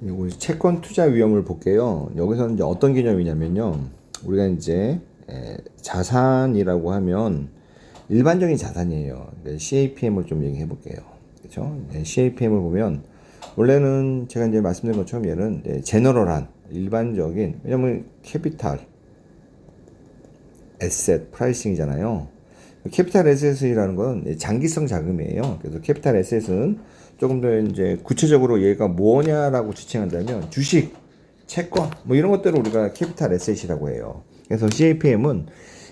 이거 채권 투자 위험을 볼게요. 여기서는 이제 어떤 개념이냐면요. 우리가 이제 자산이라고 하면 일반적인 자산이에요. CAPM을 좀 얘기해 볼게요. 그렇죠? CAPM을 보면 원래는 제가 이제 말씀드린 것처럼 얘는 제너럴한 일반적인, 왜냐면 캐피탈 에셋 프라이싱이잖아요. 캐피탈 에셋이라는 건 장기성 자금이에요. 그래서 캐피탈 에셋은 조금 더 이제 구체적으로 얘가 뭐냐라고 지칭한다면 주식, 채권 뭐 이런 것들을 우리가 캐피탈 에셋이라고 해요. 그래서 CAPM은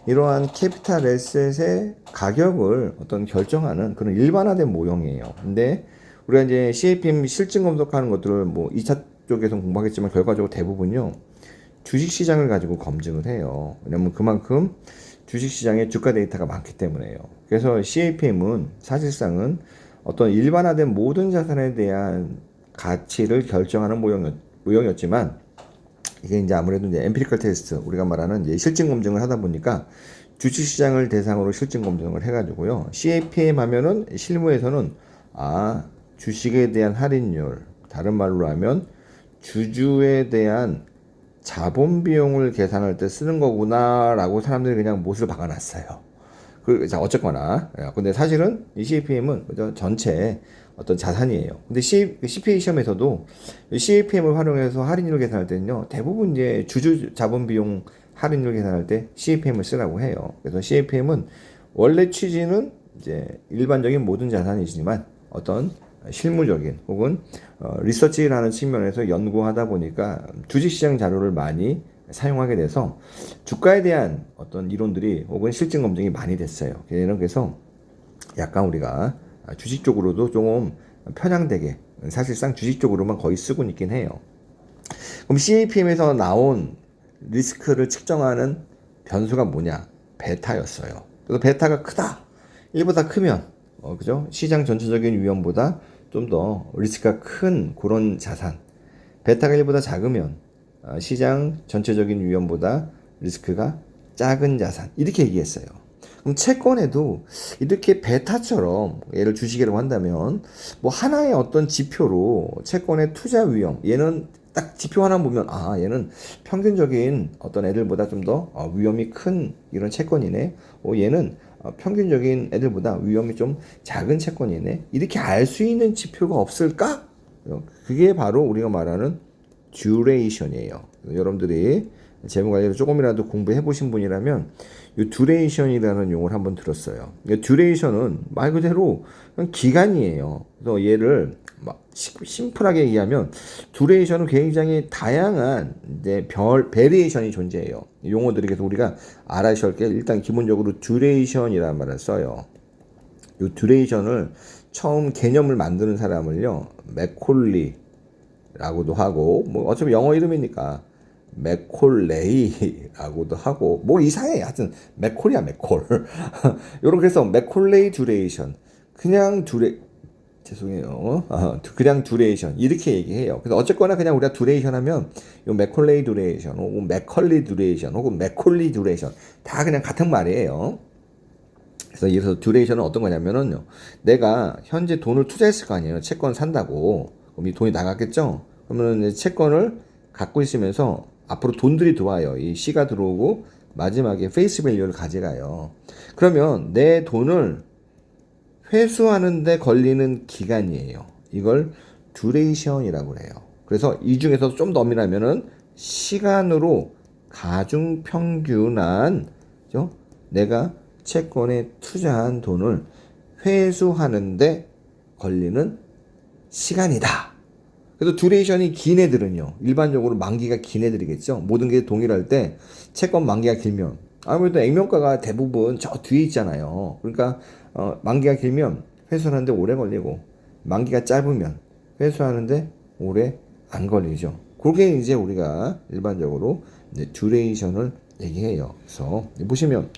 이러한 캐피탈 에셋의 가격을 어떤 결정하는 그런 일반화된 모형이에요. 근데 우리가 이제 CAPM 실증 검색하는 것들을 뭐 2차 쪽에서 공부하겠지만 결과적으로 대부분요. 주식 시장을 가지고 검증을 해요. 왜냐면 그만큼 주식 시장에 주가 데이터가 많기 때문에요. 그래서 CAPM은 사실상은 어떤 일반화된 모든 자산에 대한 가치를 결정하는 모형이었지만 이게 이제 아무래도 이제 엠피리컬 테스트, 우리가 말하는 이제 실증 검증을 하다 보니까 주식 시장을 대상으로 실증 검증을 해가지고요. CAPM 하면은 실무에서는 주식에 대한 할인율, 다른 말로 하면 주주에 대한 자본 비용을 계산할 때 쓰는 거구나라고 사람들이 그냥 못을 박아놨어요. 자, 어쨌거나. 근데 사실은 이 CAPM은 전체 어떤 자산이에요. 근데 CPA 시험에서도 CAPM을 활용해서 할인율 계산할 때는요, 대부분 이제 주주 자본 비용 할인율 계산할 때 CAPM을 쓰라고 해요. 그래서 CAPM은 원래 취지는 이제 일반적인 모든 자산이지만 어떤 실무적인 혹은 리서치라는 측면에서 연구하다 보니까 주식시장 자료를 많이 사용하게 돼서 주가에 대한 어떤 이론들이 혹은 실증 검증이 많이 됐어요. 그래서 약간 우리가 주식 쪽으로도 좀 편향되게 사실상 주식 쪽으로만 거의 쓰고 있긴 해요. 그럼 CAPM에서 나온 리스크를 측정하는 변수가 뭐냐? 베타였어요. 그래서 베타가 크다. 1보다 크면 그죠? 시장 전체적인 위험보다 좀 더 리스크가 큰 그런 자산. 베타가 1보다 작으면 시장 전체적인 위험보다 리스크가 작은 자산. 이렇게 얘기했어요. 그럼 채권에도 이렇게 베타처럼 얘를 주식이라고 한다면 뭐 하나의 어떤 지표로 채권의 투자 위험, 얘는 딱 지표 하나 보면 얘는 평균적인 어떤 애들보다 좀 더 위험이 큰 이런 채권이네. 얘는 평균적인 애들보다 위험이 좀 작은 채권이네. 이렇게 알 수 있는 지표가 없을까? 그게 바로 우리가 말하는 듀레이션이에요. 여러분들이 재무 관리를 조금이라도 공부해 보신 분이라면 이 듀레이션이라는 용어를 한번 들었어요. 듀레이션은 말 그대로 기간이에요. 그래서 얘를 막 심플하게 얘기하면 듀레이션은 굉장히 다양한 이제 베리에이션이 존재해요. 용어들이 그래서 우리가 알아셔야 할 게 일단 기본적으로 듀레이션이라는 말을 써요. 이 듀레이션을 처음 개념을 만드는 사람을요, 맥콜리라고도 하고, 뭐 어차피 영어 이름이니까 맥콜레이라고도 하고, 뭐 이상해. 하여튼 맥콜이야 맥콜. 요렇게 해서 맥콜레이 듀레이션, 그냥 죄송해요. 그냥 듀레이션 이렇게 얘기해요. 그래서 어쨌거나 그냥 우리가 듀레이션 하면 요 맥콜레이 듀레이션 혹은 맥컬리 듀레이션 혹은 맥콜리 듀레이션 다 그냥 같은 말이에요. 그래서 여기서 듀레이션은 어떤 거냐면은요, 내가 현재 돈을 투자했을 거 아니에요. 채권 산다고. 그럼 이 돈이 나갔겠죠? 그러면 이제 채권을 갖고 있으면서 앞으로 돈들이 들어와요. 이 C가 들어오고 마지막에 페이스 밸류를 가져가요. 그러면 내 돈을 회수하는데 걸리는 기간이에요. 이걸 듀레이션이라고 해요. 그래서 이 중에서 좀 더 엄밀하면은 시간으로 가중평균한, 그죠? 내가 채권에 투자한 돈을 회수하는데 걸리는 시간이다. 그래서 듀레이션이 긴 애들은요, 일반적으로 만기가 긴 애들이겠죠. 모든 게 동일할 때 채권 만기가 길면 아무래도 액면가가 대부분 저 뒤에 있잖아요. 그러니까 만기가 길면 회수하는데 오래 걸리고, 만기가 짧으면 회수하는데 오래 안 걸리죠. 그게 이제 우리가 일반적으로 이제 듀레이션을 얘기해요. 그래서 보시면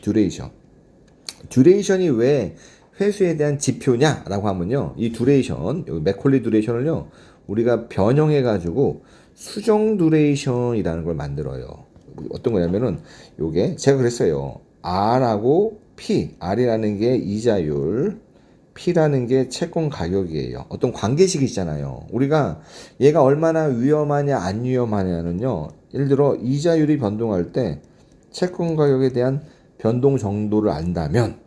듀레이션이 왜 회수에 대한 지표냐라고 하면요, 이 듀레이션, 여기 맥콜리 듀레이션을요, 우리가 변형해가지고 수정 듀레이션이라는 걸 만들어요. 어떤 거냐면은 요게 제가 그랬어요. R하고 P, R이라는 게 이자율, P라는 게 채권 가격이에요. 어떤 관계식이 있잖아요. 우리가 얘가 얼마나 위험하냐 안 위험하냐는요. 예를 들어 이자율이 변동할 때 채권 가격에 대한 변동 정도를 안다면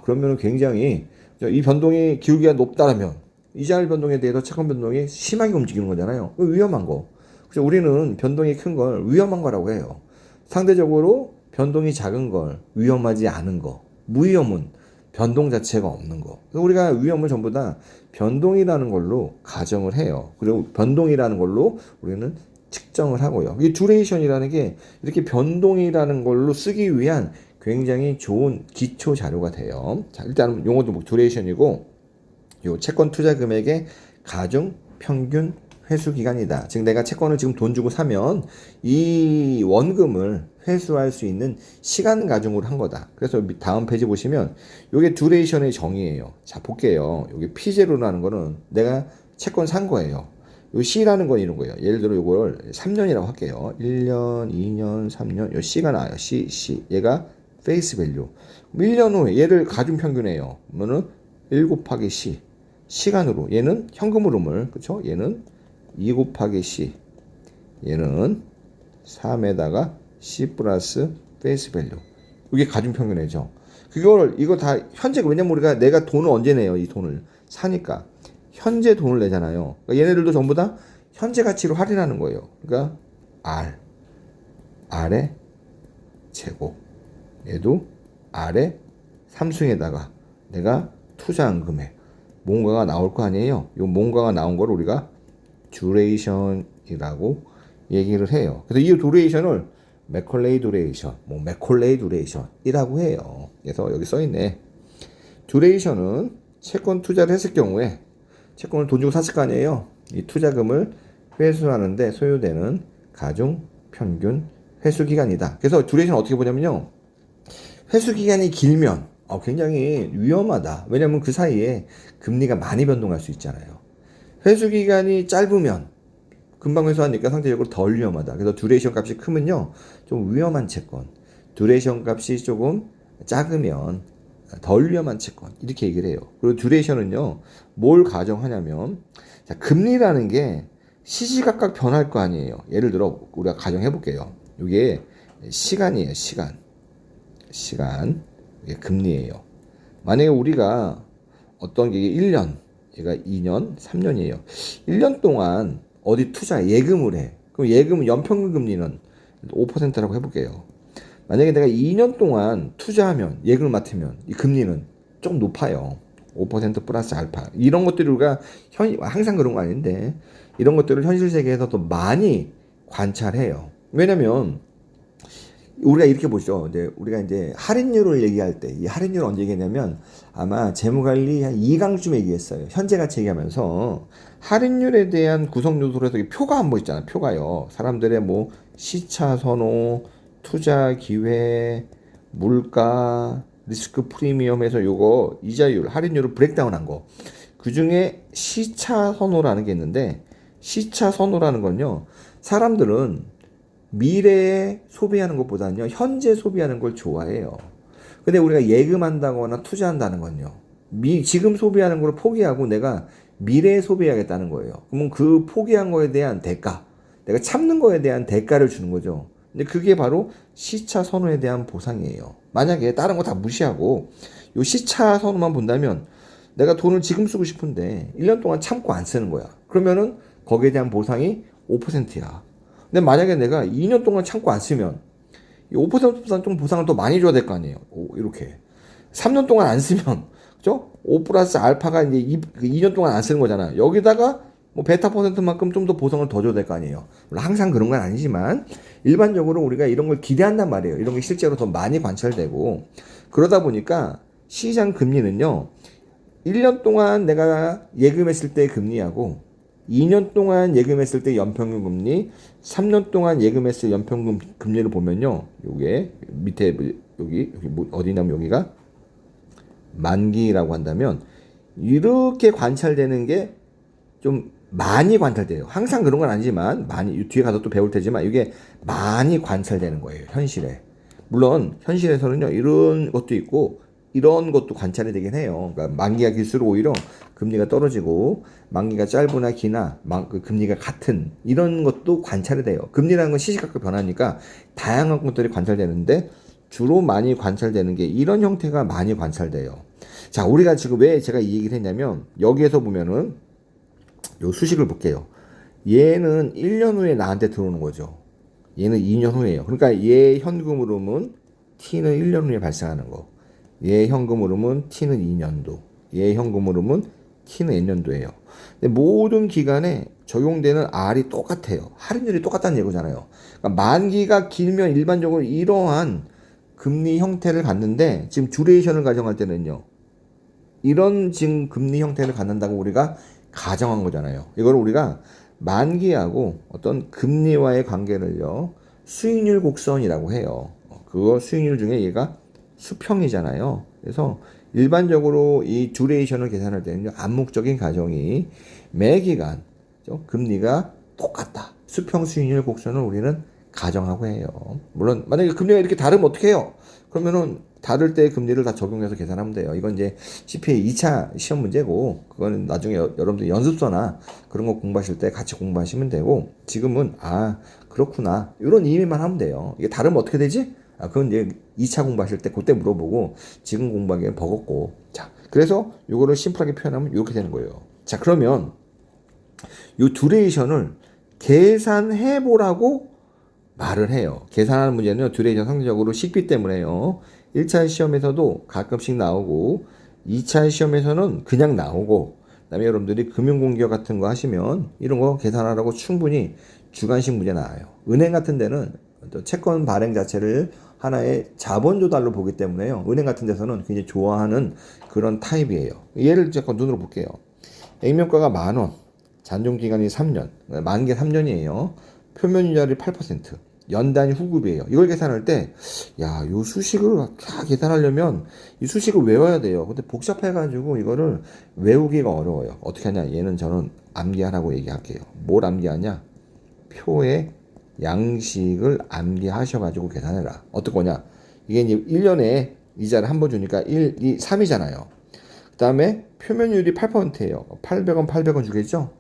그러면 굉장히 이 변동이 기울기가 높다면 이자율 변동에 대해서 채권 변동이 심하게 움직이는 거잖아요. 위험한 거. 그래서 우리는 변동이 큰 걸 위험한 거라고 해요. 상대적으로 변동이 작은 걸 위험하지 않은 거. 무위험은 변동 자체가 없는 거. 그래서 우리가 위험을 전부 다 변동이라는 걸로 가정을 해요. 그리고 변동이라는 걸로 우리는 측정을 하고요. 이 듀레이션이라는 게 이렇게 변동이라는 걸로 쓰기 위한 굉장히 좋은 기초 자료가 돼요. 자, 일단 용어도 뭐 듀레이션이고 요 채권 투자 금액의 가중 평균 회수 기간이다. 즉 내가 채권을 지금 돈 주고 사면 이 원금을 회수할 수 있는 시간 가중으로 한 거다. 그래서 다음 페이지 보시면 요게 듀레이션의 정의예요. 자, 볼게요. 요게 P0라는 거는 내가 채권 산 거예요. 요 C라는 건 이런 거예요. 예를 들어 요걸 3년이라고 할게요. 1년, 2년, 3년. 요 C가 나와요. C. 얘가 페이스 밸류. 1년 후에 얘를 가중 평균해요. 그러면은 1 곱하기 C. 시간으로. 얘는 현금흐름을, 그쵸? 얘는 2 곱하기 C. 얘는 3에다가 C 플러스 페이스 밸류. 이게 가중 평균이죠. 이거 다 현재, 왜냐면 우리가 내가 돈을 언제 내요? 이 돈을 사니까. 현재 돈을 내잖아요. 그러니까 얘네들도 전부 다 현재 가치로 할인하는 거예요. 그러니까 R의 제곱. 얘도 R의 삼승에다가 내가 투자한 금액. 뭔가가 나올 거 아니에요. 요 뭔가가 나온 걸 우리가 듀레이션이라고 얘기를 해요. 그래서 이 듀레이션을 맥컬레이 듀레이션, 맥콜레이 듀레이션이라고 해요. 그래서 여기 써있네. 듀레이션은 채권 투자를 했을 경우에 채권을 돈 주고 샀을 거 아니에요. 이 투자금을 회수하는데 소요되는 가중 평균 회수 기간이다. 그래서 듀레이션 어떻게 보냐면요. 회수 기간이 길면 굉장히 위험하다. 왜냐면 그 사이에 금리가 많이 변동할 수 있잖아요. 회수 기간이 짧으면 금방 회수하니까 상대적으로 덜 위험하다. 그래서 듀레이션 값이 크면요. 좀 위험한 채권. 듀레이션 값이 조금 작으면 덜 위험한 채권. 이렇게 얘기를 해요. 그리고 듀레이션은요. 뭘 가정하냐면 자, 금리라는 게 시시각각 변할 거 아니에요. 예를 들어 우리가 가정해 볼게요. 이게 시간이에요. 시간. 이게 금리예요. 만약에 우리가 어떤 게 1년, 얘가 2년, 3년이에요. 1년 동안 어디 투자 예금을 해. 그럼 예금 연평균 금리는 5%라고 해볼게요. 만약에 내가 2년 동안 투자하면 예금을 맡으면 이 금리는 좀 높아요. 5% 플러스 알파. 이런 것들을 우리가 항상 그런 거 아닌데 이런 것들을 현실 세계에서 더 많이 관찰해요. 왜냐면 우리가 이렇게 보죠. 우리가 이제 할인율을 얘기할 때, 이 할인율을 언제 얘기했냐면 아마 재무관리 한 2강쯤에 얘기했어요. 현재 가치 얘기하면서 할인율에 대한 구성 요소로 해서 표가 한 번 있잖아요. 표가요. 사람들의 뭐 시차 선호, 투자 기회, 물가, 리스크 프리미엄에서 요거 이자율, 할인율을 브레이크다운 한 거. 그 중에 시차 선호라는 게 있는데 시차 선호라는 건요. 사람들은 미래에 소비하는 것보다는요, 현재 소비하는 걸 좋아해요. 근데 우리가 예금한다거나 투자한다는 건요, 지금 소비하는 걸 포기하고 내가 미래에 소비하겠다는 거예요. 그러면 그 포기한 거에 대한 대가, 내가 참는 거에 대한 대가를 주는 거죠. 근데 그게 바로 시차 선호에 대한 보상이에요. 만약에 다른 거 다 무시하고, 요 시차 선호만 본다면, 내가 돈을 지금 쓰고 싶은데, 1년 동안 참고 안 쓰는 거야. 그러면은, 거기에 대한 보상이 5%야. 근데 만약에 내가 2년 동안 참고 안 쓰면 이 5% 좀 보상을 더 많이 줘야 될 거 아니에요. 이렇게 3년 동안 안 쓰면 그죠? 5 플러스 알파가 이제 2년 동안 안 쓰는 거잖아요. 여기다가 뭐 베타 퍼센트만큼 좀 더 보상을 더 줘야 될 거 아니에요. 물론 항상 그런 건 아니지만 일반적으로 우리가 이런 걸 기대한단 말이에요. 이런 게 실제로 더 많이 관찰되고 그러다 보니까 시장 금리는요. 1년 동안 내가 예금했을 때 금리하고 2년 동안 예금했을 때 연평균 금리, 3년 동안 예금했을 연평균 금리를 보면요. 요게 밑에 여기 어디냐면 여기가 만기라고 한다면 이렇게 관찰되는 게 좀 많이 관찰돼요. 항상 그런 건 아니지만 많이 뒤에 가서 또 배울 테지만 이게 많이 관찰되는 거예요. 현실에. 물론 현실에서는요. 이런 것도 있고 이런 것도 관찰이 되긴 해요. 그러니까 만기가 길수록 오히려 금리가 떨어지고 만기가 짧으나 기나 그 금리가 같은 이런 것도 관찰이 돼요. 금리라는 건 시시각각 변하니까 다양한 것들이 관찰되는데 주로 많이 관찰되는 게 이런 형태가 많이 관찰돼요. 자, 우리가 지금 왜 제가 이 얘기를 했냐면 여기에서 보면은 요 수식을 볼게요. 얘는 1년 후에 나한테 들어오는 거죠. 얘는 2년 후에요. 그러니까 얘 현금 흐름은 T는 1년 후에 발생하는 거. 얘 현금 흐름은 T는 2년도. 얘 현금 흐름은 T는 N년도예요. 근데 모든 기간에 적용되는 R이 똑같아요. 할인율이 똑같다는 얘기잖아요. 그러니까 만기가 길면 일반적으로 이러한 금리 형태를 갖는데 지금 듀레이션을 가정할 때는요. 이런 지금 금리 형태를 갖는다고 우리가 가정한 거잖아요. 이걸 우리가 만기하고 어떤 금리와의 관계를요. 수익률 곡선이라고 해요. 그거 수익률 중에 얘가 수평이잖아요. 그래서 일반적으로 이 듀레이션을 계산할 때는요. 암묵적인 가정이 매기간 금리가 똑같다. 수평 수익률 곡선을 우리는 가정하고 해요. 물론 만약에 금리가 이렇게 다르면 어떻게 해요? 그러면은 다를 때 금리를 다 적용해서 계산하면 돼요. 이건 이제 CPA 2차 시험 문제고 그거는 나중에 여러분들 연습서나 그런 거 공부하실 때 같이 공부하시면 되고 지금은 아 그렇구나 이런 이해만 하면 돼요. 이게 다르면 어떻게 되지? 아 그건 이제 2차 공부하실 때 그때 물어보고 지금 공부하기엔 버겁고 자 그래서 요거를 심플하게 표현하면 이렇게 되는 거예요. 자 그러면 요 듀레이션을 계산해 보라고 말을 해요. 계산하는 문제는 듀레이션 상대적으로 쉽기 때문에요. 1차 시험에서도 가끔씩 나오고 2차 시험에서는 그냥 나오고 그다음에 여러분들이 금융공기업 같은 거 하시면 이런 거 계산하라고 충분히 주관식 문제 나와요. 은행 같은 데는 또 채권 발행 자체를 하나의 자본 조달로 보기 때문에요. 은행 같은 데서는 굉장히 좋아하는 그런 타입이에요. 예를 잠깐 눈으로 볼게요. 액면가가 10,000원, 잔존 기간이 3년, 만기 3년이에요. 표면 이자율이 8%. 연단위 후급이에요. 이걸 계산할 때, 야, 요 수식을 다 계산하려면 이 수식을 외워야 돼요. 근데 복잡해가지고 이거를 외우기가 어려워요. 어떻게 하냐? 얘는 저는 암기하라고 얘기할게요. 뭘 암기하냐? 표의 양식을 암기하셔가지고 계산해라. 어떨 거냐? 이게 이제 1년에 이자를 한 번 주니까 1, 2, 3이잖아요. 그 다음에 표면율이 8%예요. 800원, 800원 주겠죠?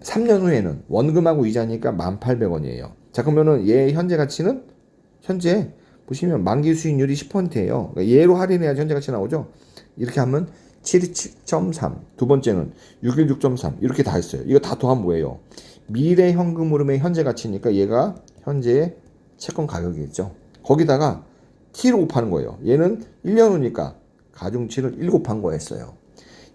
3년 후에는 원금하고 이자니까 1,800원이에요. 자, 그러면은 얘 현재 가치는 현재 보시면 만기 수익률이 10%예요. 그러니까 얘로 할인해야 현재 가치 나오죠. 이렇게 하면 727.3. 두 번째는 616.3. 이렇게 다 있어요. 이거 다 더하면 뭐예요? 미래 현금 흐름의 현재 가치니까 얘가 현재의 채권 가격이겠죠. 거기다가 T로 곱하는 거예요. 얘는 1년 후니까 가중치를 1 곱한 거였어요.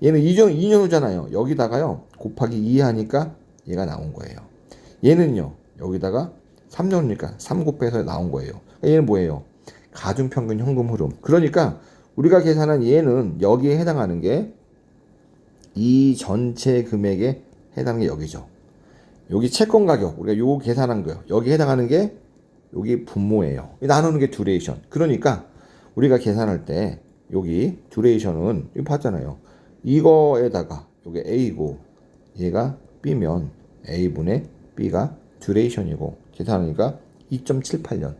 얘는 2년 후잖아요. 여기다가요. 곱하기 2 하니까 얘가 나온 거예요. 얘는요. 여기다가 3년 후니까 3 곱해서 나온 거예요. 얘는 뭐예요? 가중평균 현금 흐름. 그러니까 우리가 계산한 얘는 여기에 해당하는 게 이 전체 금액에 해당하는 게 여기죠. 여기 채권 가격. 우리가 요거 계산한 거예요. 여기 해당하는 게 여기 분모예요. 나누는 게 듀레이션. 그러니까 우리가 계산할 때 여기 듀레이션은 이거 봤잖아요. 이거에다가 요게 A고 얘가 B면 A분의 B가 듀레이션이고 계산하니까 2.78년.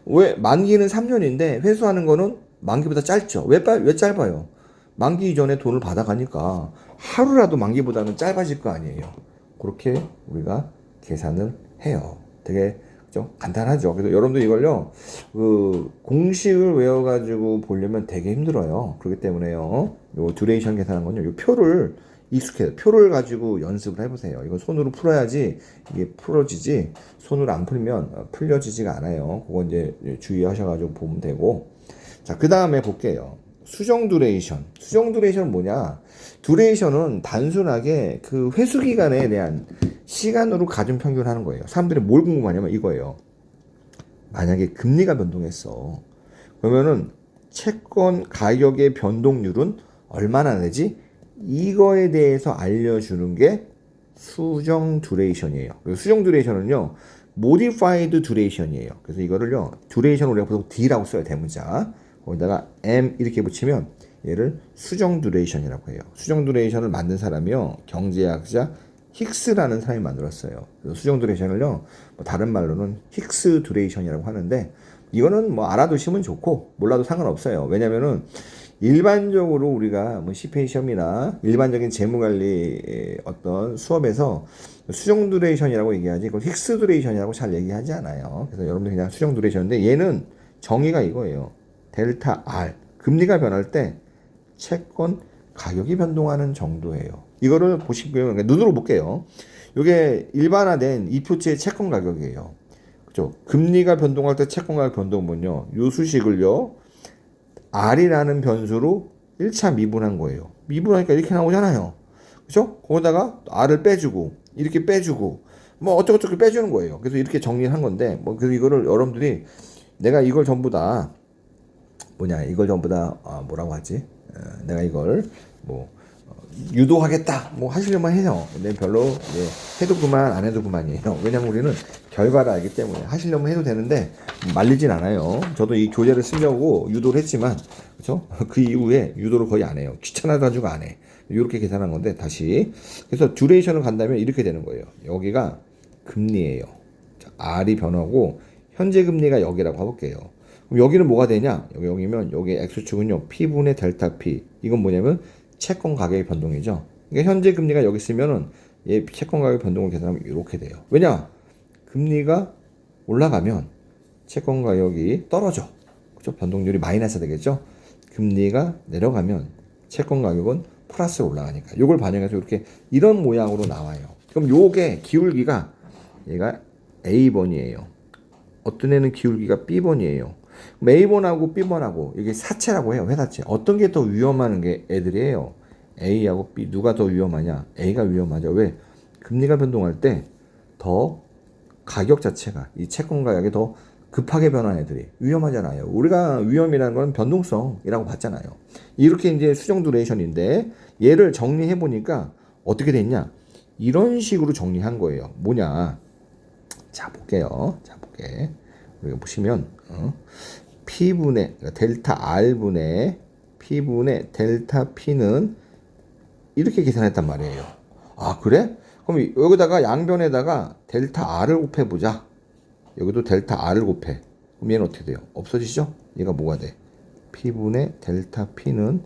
왜 만기는 3년인데 회수하는 거는 만기보다 짧죠. 왜 짧아요? 만기 이전에 돈을 받아가니까 하루라도 만기보다는 짧아질 거 아니에요. 그렇게 우리가 계산을 해요. 되게 좀 간단하죠. 그래서 여러분들 이걸요, 그 공식을 외워가지고 보려면 되게 힘들어요. 그렇기 때문에요, 요 듀레이션 계산한 건요, 요 표를 익숙해요. 표를 가지고 연습을 해보세요. 이건 손으로 풀어야지 이게 풀어지지, 손으로 안 풀면 풀려지지가 않아요. 그거 이제 주의하셔가지고 보면 되고. 자, 그 다음에 볼게요. 수정 듀레이션. 수정 듀레이션은 뭐냐? 듀레이션은 단순하게 그 회수 기간에 대한 시간으로 가중 평균하는 거예요. 사람들이 뭘 궁금하냐면 이거예요. 만약에 금리가 변동했어. 그러면은 채권 가격의 변동률은 얼마나 되지? 이거에 대해서 알려주는 게 수정 듀레이션이에요. 수정 듀레이션은요, modified duration이에요. 그래서 이거를요, 듀레이션 우리가 보통 D라고 써요, 대문자. 거기다가 M 이렇게 붙이면 얘를 수정 듀레이션이라고 해요. 수정 듀레이션을 만든 사람이요, 경제학자 힉스라는 사람이 만들었어요. 수정 듀레이션을요, 뭐 다른 말로는 힉스 듀레이션이라고 하는데, 이거는 뭐 알아두시면 좋고 몰라도 상관없어요. 왜냐면은 일반적으로 우리가 뭐 CPA 시험이나 일반적인 재무관리 어떤 수업에서 수정 듀레이션이라고 얘기하지 그걸 픽스 듀레이션이라고 잘 얘기하지 않아요. 그래서 여러분들 그냥 수정 듀레이션인데 얘는 정의가 이거예요. 델타 R 금리가 변할 때 채권 가격이 변동하는 정도예요. 이거를 보시고요. 눈으로 볼게요. 이게 일반화된 이 표체의 채권 가격이에요. 그죠? 금리가 변동할 때 채권 가격 변동은요. 요 수식을요. R이라는 변수로 1차 미분한 거예요. 미분하니까 이렇게 나오잖아요. 그죠? 거기다가 R을 빼주고, 이렇게 빼주고, 뭐 어쩌고저쩌고 빼주는 거예요. 그래서 이렇게 정리를 한 건데, 뭐, 그래서 이거를 여러분들이 내가 이걸 전부 다, 이걸 전부 다, 뭐라고 하지? 내가 이걸, 뭐, 유도하겠다 뭐 하시려면 해요. 근데 별로 해도 그만 안 해도 그만이에요. 왜냐면 우리는 결과를 알기 때문에 하시려면 해도 되는데 말리진 않아요. 저도 이 교재를 쓰려고 유도를 했지만 그렇죠? 그 이후에 유도를 거의 안 해요. 귀찮아가지고 안 해. 이렇게 계산한 건데 다시 그래서 듀레이션을 간다면 이렇게 되는 거예요. 여기가 금리예요. 자, R이 변하고 현재 금리가 여기라고 해볼게요. 그럼 여기는 뭐가 되냐? 여기면 여기 X축은요 P분의 델타 P. 이건 뭐냐면 채권 가격의 변동이죠. 그러니까 현재 금리가 여기 있으면은 얘 채권 가격 변동을 계산하면 이렇게 돼요. 왜냐? 금리가 올라가면 채권 가격이 떨어져. 그죠? 변동률이 마이너스 되겠죠? 금리가 내려가면 채권 가격은 플러스로 올라가니까. 이걸 반영해서 이렇게 이런 모양으로 나와요. 그럼 요게 기울기가 얘가 A번이에요. 어떤 애는 기울기가 B번이에요. A번하고 B번하고 이게 사체라고 해요. 회사체. 어떤 게 더 위험한 게 애들이에요. A하고 B 누가 더 위험하냐? A가 위험하죠. 왜? 금리가 변동할 때 더 가격 자체가 이 채권 가격이 더 급하게 변한 애들이 위험하잖아요. 우리가 위험이라는 건 변동성이라고 봤잖아요. 이렇게 이제 수정 듀레이션인데 얘를 정리해 보니까 어떻게 됐냐? 이런 식으로 정리한 거예요. 뭐냐? 자 볼게요. 자 볼게. 우리가 보시면 P분의 그러니까 델타 R분의 P분의 델타 P는 이렇게 계산했단 말이에요. 아 그래? 그럼 여기다가 양변에다가 델타 R을 곱해보자. 여기도 델타 R을 곱해. 그럼 얘는 어떻게 돼요? 없어지죠? 얘가 뭐가 돼? P분의 델타 P는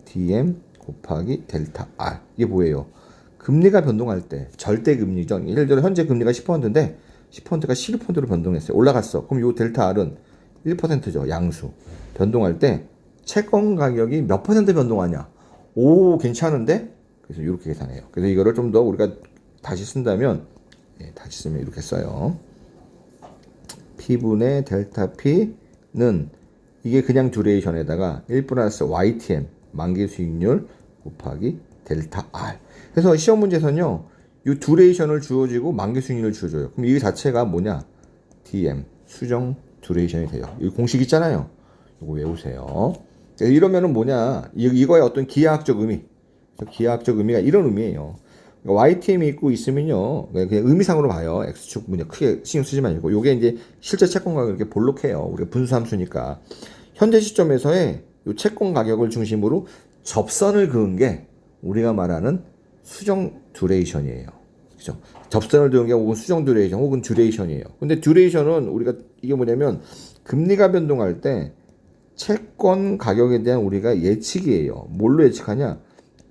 DM 곱하기 델타 R. 이게 뭐예요? 금리가 변동할 때 절대금리죠. 예를 들어 현재 금리가 10%인데 10%가 12%로 변동했어요. 올라갔어. 그럼 요 델타 R은 1%죠. 양수. 변동할 때 채권 가격이 몇 퍼센트 변동하냐? 오, 괜찮은데? 그래서 이렇게 계산해요. 그래서 이거를 좀 더 우리가 다시 쓴다면, 다시 쓰면 이렇게 써요. P분의 델타 P는 이게 그냥 듀레이션에다가 1 플러스 YTM, 만기 수익률 곱하기 델타 R. 그래서 시험 문제에서는요, 이 듀레이션을 주어지고 만기 수익률을 주어줘요. 그럼 이 자체가 뭐냐? DM, 수정 듀레이션이 돼요. 이 공식 있잖아요. 이거 외우세요. 이러면은 뭐냐? 이거의 어떤 기하학적 의미. 기하학적 의미가 이런 의미예요. 그러니까 YTM이 있고 있으면요. 그냥 의미상으로 봐요. X축 문제 크게 신경 쓰지 말고. 요게 이제 실제 채권 가격을 이렇게 볼록해요. 우리가 분수함수니까. 현재 시점에서의 요 채권 가격을 중심으로 접선을 그은 게 우리가 말하는 수정 듀레이션이에요. 그죠? 접선을 그은 게 혹은 수정 듀레이션 혹은 듀레이션이에요. 근데 듀레이션은 우리가 이게 뭐냐면 금리가 변동할 때 채권 가격에 대한 우리가 예측이에요. 뭘로 예측하냐?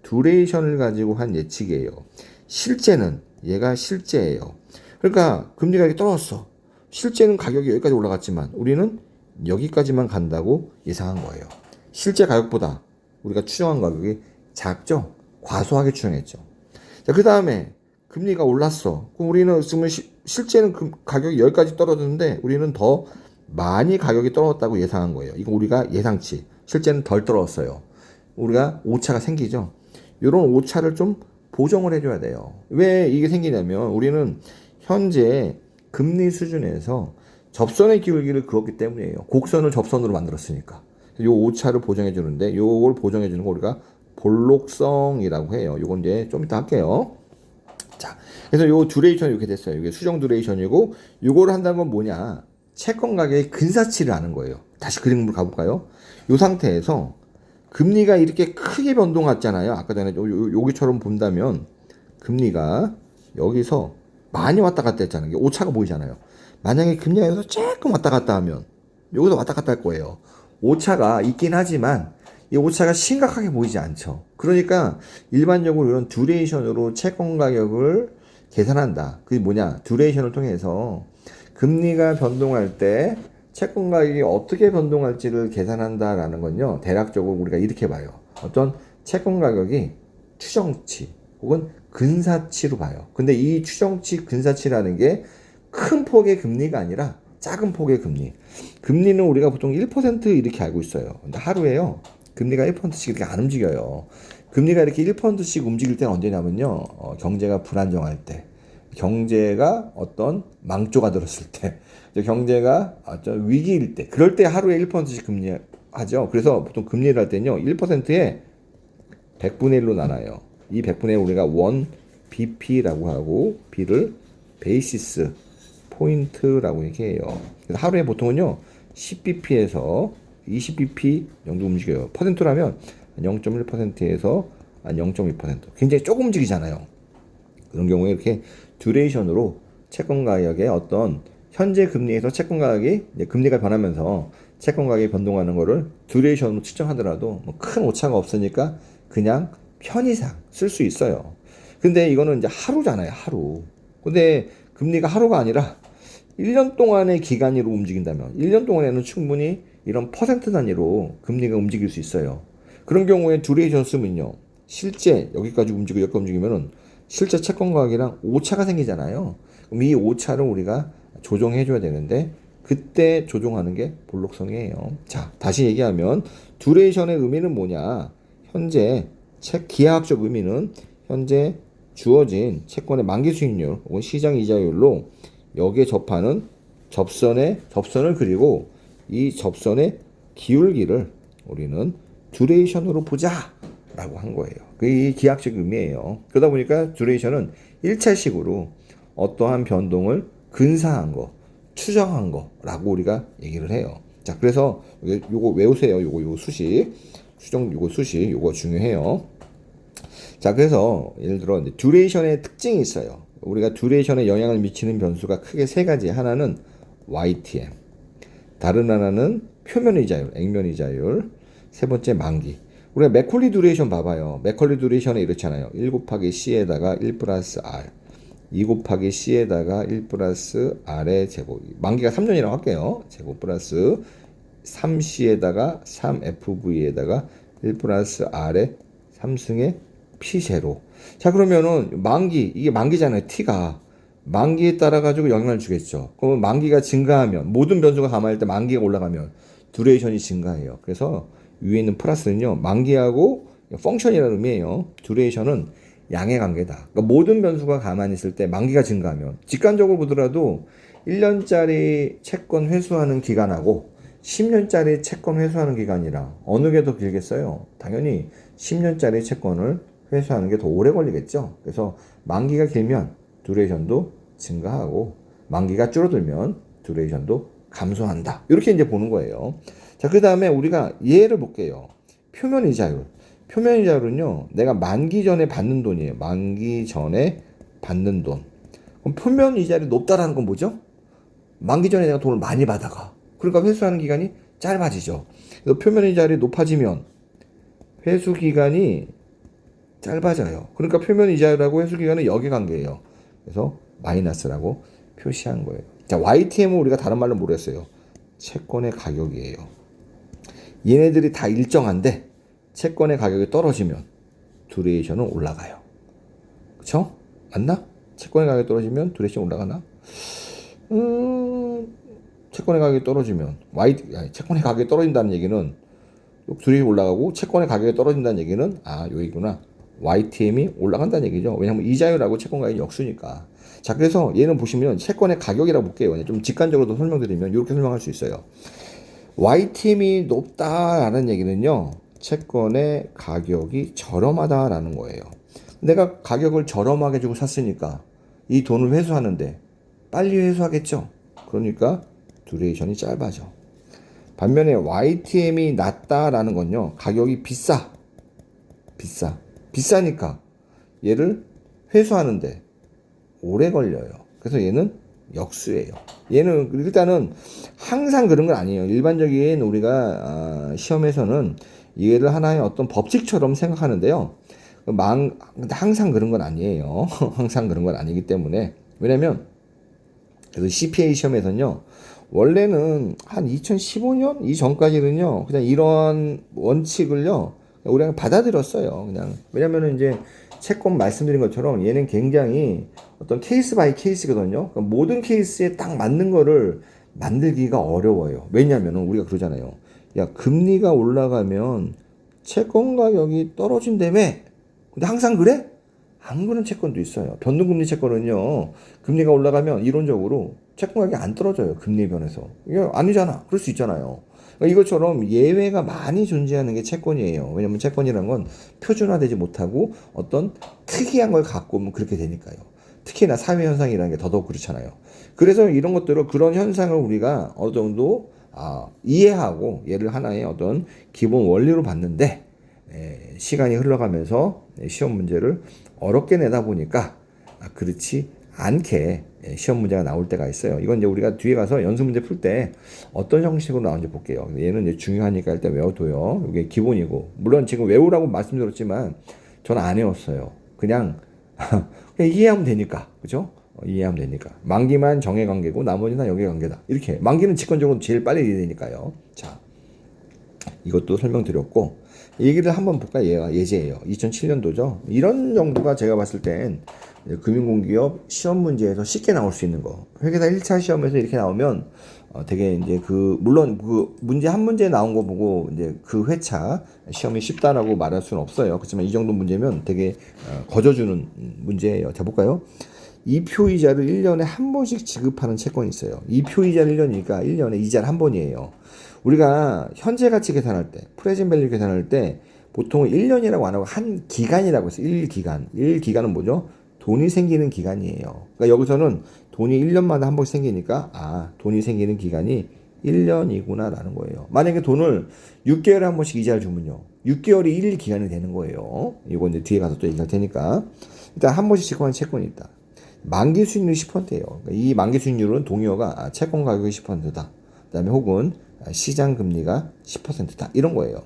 듀레이션을 가지고 한 예측이에요. 실제는 얘가 실제예요. 그러니까 금리가 이렇게 떨어졌어. 실제는 가격이 여기까지 올라갔지만 우리는 여기까지만 간다고 예상한 거예요. 실제 가격보다 우리가 추정한 가격이 작죠? 과소하게 추정했죠. 자, 그 다음에 금리가 올랐어. 그럼 우리는 실제는 가격이 여기까지 떨어졌는데 우리는 더 많이 가격이 떨어졌다고 예상한 거예요. 이거 우리가 예상치. 실제는 덜 떨어졌어요. 우리가 오차가 생기죠. 이런 오차를 좀 보정을 해줘야 돼요. 왜 이게 생기냐면 우리는 현재 금리 수준에서 접선의 기울기를 그었기 때문이에요. 곡선을 접선으로 만들었으니까. 이 오차를 보정해 주는데 이걸 보정해 주는 거 우리가 볼록성이라고 해요. 이건 이제 좀 이따 할게요. 자, 그래서 요 듀레이션이 이렇게 됐어요. 이게 수정 듀레이션이고 요거를 한다는 건 뭐냐? 채권 가격의 근사치를 아는 거예요. 다시 그림으로 가볼까요? 이 상태에서 금리가 이렇게 크게 변동했잖아요. 아까 전에 여기처럼 본다면 금리가 여기서 많이 왔다 갔다 했잖아요. 이게 오차가 보이잖아요. 만약에 금리가 여기서 조금 왔다 갔다 하면 여기서 왔다 갔다 할 거예요. 오차가 있긴 하지만 이 오차가 심각하게 보이지 않죠. 그러니까 일반적으로 이런 듀레이션으로 채권 가격을 계산한다. 그게 뭐냐? 듀레이션을 통해서 금리가 변동할 때 채권 가격이 어떻게 변동할지를 계산한다라는 건요. 대략적으로 우리가 이렇게 봐요. 어떤 채권 가격이 추정치 혹은 근사치로 봐요. 근데 이 추정치, 근사치라는 게 큰 폭의 금리가 아니라 작은 폭의 금리. 금리는 우리가 보통 1% 이렇게 알고 있어요. 근데 하루에요. 금리가 1%씩 이렇게 안 움직여요. 금리가 이렇게 1%씩 움직일 때는 언제냐면요. 경제가 불안정할 때. 경제가 어떤 망조가 들었을 때. 경제가 어떤 위기일 때. 그럴 때 하루에 1%씩 금리 하죠. 그래서 보통 금리를 할 때는요. 1%에 100분의 1로 나눠요. 이 100분의 1 우리가 1 BP라고 하고 B를 베이시스 포인트라고 얘기해요. 그래서 하루에 보통은요 10bp에서 20bp 정도 움직여요. 퍼센트라면 0.1%에서 0.2% 굉장히 조금 움직이잖아요. 그런 경우에 이렇게 듀레이션으로 채권 가격의 어떤 현재 금리에서 채권 가격이 금리가 변하면서 채권 가격이 변동하는 거를 듀레이션으로 측정하더라도 큰 오차가 없으니까 그냥 편의상 쓸 수 있어요. 근데 이거는 이제 하루잖아요, 하루. 근데 금리가 하루가 아니라 1년 동안의 기간으로 움직인다면 1년 동안에는 충분히 이런 퍼센트 단위로 금리가 움직일 수 있어요. 그런 경우에 듀레이션 쓰면요. 실제 여기까지 움직이고 여기까지 움직이면은 실제 채권 가격이랑 오차가 생기잖아요. 그럼 이 오차를 우리가 조정해 줘야 되는데 그때 조정하는 게 볼록성이에요. 자, 다시 얘기하면 듀레이션의 의미는 뭐냐? 현재 기하학적 의미는 현재 주어진 채권의 만기 수익률 혹은 시장 이자율로 여기에 접하는 접선을 그리고 이 접선의 기울기를 우리는 듀레이션으로 보자 라고 한 거예요. 그게 기하학적 의미예요. 그러다 보니까 듀레이션은 1차식으로 어떠한 변동을 근사한 거, 추정한 거라고 우리가 얘기를 해요. 자, 그래서 요거 외우세요. 요거 수식. 요거 수식, 요거 중요해요. 자, 그래서 예를 들어 듀레이션의 특징이 있어요. 우리가 듀레이션에 영향을 미치는 변수가 크게 세 가지. 하나는 YTM, 다른 하나는 표면이자율, 액면이자율, 세 번째 만기. 우리가 맥콜리 듀레이션 봐봐요. 맥콜리 듀레이션에 이렇잖아요. 1 곱하기 C에다가 1 플러스 R, 2 곱하기 C에다가 1 플러스 R의 제곱. 만기가 3년이라고 할게요. 제곱 플러스 3C에다가 3FV에다가 1 플러스 R의 3승의 P0. 자, 그러면은 이게 만기잖아요. T가. 만기에 따라 가지고 영향을 주겠죠. 그러면 만기가 증가하면, 모든 변수가 감안할 때 만기가 올라가면 듀레이션이 증가해요. 그래서 위에 있는 플러스는요, 만기하고 펑션이라는 의미예요. 듀레이션은 양의 관계다. 그러니까 모든 변수가 가만히 있을 때 만기가 증가하면, 직관적으로 보더라도 1년짜리 채권 회수하는 기간하고 10년짜리 채권 회수하는 기간이랑 어느 게 더 길겠어요? 당연히 10년짜리 채권을 회수하는 게 더 오래 걸리겠죠. 그래서 만기가 길면 듀레이션도 증가하고 만기가 줄어들면 듀레이션도 감소한다. 이렇게 이제 보는 거예요. 자, 그 다음에 우리가 예를 볼게요. 표면이자율. 표면이자율은요, 내가 만기 전에 받는 돈이에요. 만기 전에 받는 돈. 그럼 표면이자율이 높다라는 건 뭐죠? 만기 전에 내가 돈을 많이 받아가. 그러니까 회수하는 기간이 짧아지죠. 그래서 표면이자율이 높아지면 회수 기간이 짧아져요. 그러니까 표면이자율하고 회수 기간은 역의 관계예요. 그래서 마이너스라고 표시한 거예요. 자, YTM은 우리가 다른 말로 모르겠어요. 채권의 가격이에요. 얘네들이 다 일정한데 채권의 가격이 떨어지면 듀레이션은 올라가요. 그쵸? 맞나? 채권의 가격이 떨어지면 듀레이션 올라가나? 채권의 가격이 떨어지면 채권의 가격이 떨어진다는 얘기는 듀레이션이 올라가고 채권의 가격이 떨어진다는 얘기는 여기구나. YTM이 올라간다는 얘기죠. 왜냐하면 이자율하고 채권 가격이 역수니까. 자, 그래서 얘는 보시면 채권의 가격이라고 볼게요. 좀 직관적으로 설명드리면 이렇게 설명할 수 있어요. YTM이 높다라는 얘기는요, 채권의 가격이 저렴하다라는 거예요. 내가 가격을 저렴하게 주고 샀으니까 이 돈을 회수하는데 빨리 회수하겠죠. 그러니까 듀레이션이 짧아져. 반면에 YTM이 낮다라는 건요, 가격이 비싸니까 얘를 회수하는데 오래 걸려요. 그래서 얘는 역수예요. 얘는 일단은 항상 그런 건 아니에요. 일반적인 우리가 시험에서는 얘를 하나의 어떤 법칙처럼 생각하는데요. 항상 그런 건 아니에요. 항상 그런 건 아니기 때문에. 왜냐면 그래서 CPA 시험에서는요. 원래는 한 2015년 이전까지는요. 그냥 이런 원칙을요. 우리가 받아들였어요. 그냥 왜냐면은 이제 채권 말씀드린 것처럼 얘는 굉장히 어떤 케이스 바이 케이스거든요. 그러니까 모든 케이스에 딱 맞는 거를 만들기가 어려워요. 왜냐면은 우리가 그러잖아요. 야, 금리가 올라가면 채권 가격이 떨어진다며. 근데 항상 그래? 안 그런 채권도 있어요. 변동금리 채권은요, 금리가 올라가면 이론적으로 채권 가격이 안 떨어져요. 금리 변해서. 이게 아니잖아. 그럴 수 있잖아요. 그러니까 이것처럼 예외가 많이 존재하는 게 채권이에요. 왜냐면 채권이란 건 표준화되지 못하고 어떤 특이한 걸 갖고 오면 그렇게 되니까요. 특히나 사회현상이라는 게 더더욱 그렇잖아요. 그래서 이런 것들을, 그런 현상을 우리가 어느 정도 이해하고 얘를 하나의 어떤 기본 원리로 봤는데, 시간이 흘러가면서 시험 문제를 어렵게 내다 보니까 그렇지 않게 시험 문제가 나올 때가 있어요. 이건 이제 우리가 뒤에 가서 연습 문제 풀 때 어떤 형식으로 나오는지 볼게요. 얘는 이제 중요하니까 일단 외워둬요. 이게 기본이고, 물론 지금 외우라고 말씀드렸지만 저는 안 외웠어요. 그냥 그냥 이해하면 되니까, 그죠? 이해하면 되니까. 만기만 정해관계고 나머지는 다 역외관계다. 이렇게 만기는 직관적으로 제일 빨리 이해되니까요. 자, 이것도 설명드렸고, 얘기를 한번 볼까? 얘가 예제예요. 2007년도죠. 이런 정도가 제가 봤을 땐 금융공기업 시험 문제에서 쉽게 나올 수 있는 거. 회계사 1차 시험에서 이렇게 나오면 되게 이제 물론 그 문제 한 문제 나온 거 보고 이제 그 회차 시험이 쉽다라고 말할 수는 없어요. 그렇지만 이 정도 문제면 되게 거저주는 문제예요. 자, 볼까요? 이표이자를 1년에 한 번씩 지급하는 채권이 있어요. 이표이자를 1년이니까 1년에 이자를 한 번이에요. 우리가 현재 가치 계산할 때, 프레젠 밸류 계산할 때 보통 1년이라고 안 하고 한 기간이라고 했어요. 1기간. 1기간은 뭐죠? 돈이 생기는 기간이에요. 그러니까 여기서는 돈이 1년마다 한 번씩 생기니까 돈이 생기는 기간이 1년이구나라는 거예요. 만약에 돈을 6개월에 한 번씩 이자를 주면요. 6개월이 1기간이 되는 거예요. 이거 이제 뒤에 가서 또 얘기할 테니까. 일단 한 번씩 지급하는 채권이 있다. 만기 수익률이 10%예요. 그러니까 이 만기 수익률은 동의어가 채권 가격이 10%다. 그다음에 혹은 시장 금리가 10%다. 이런 거예요.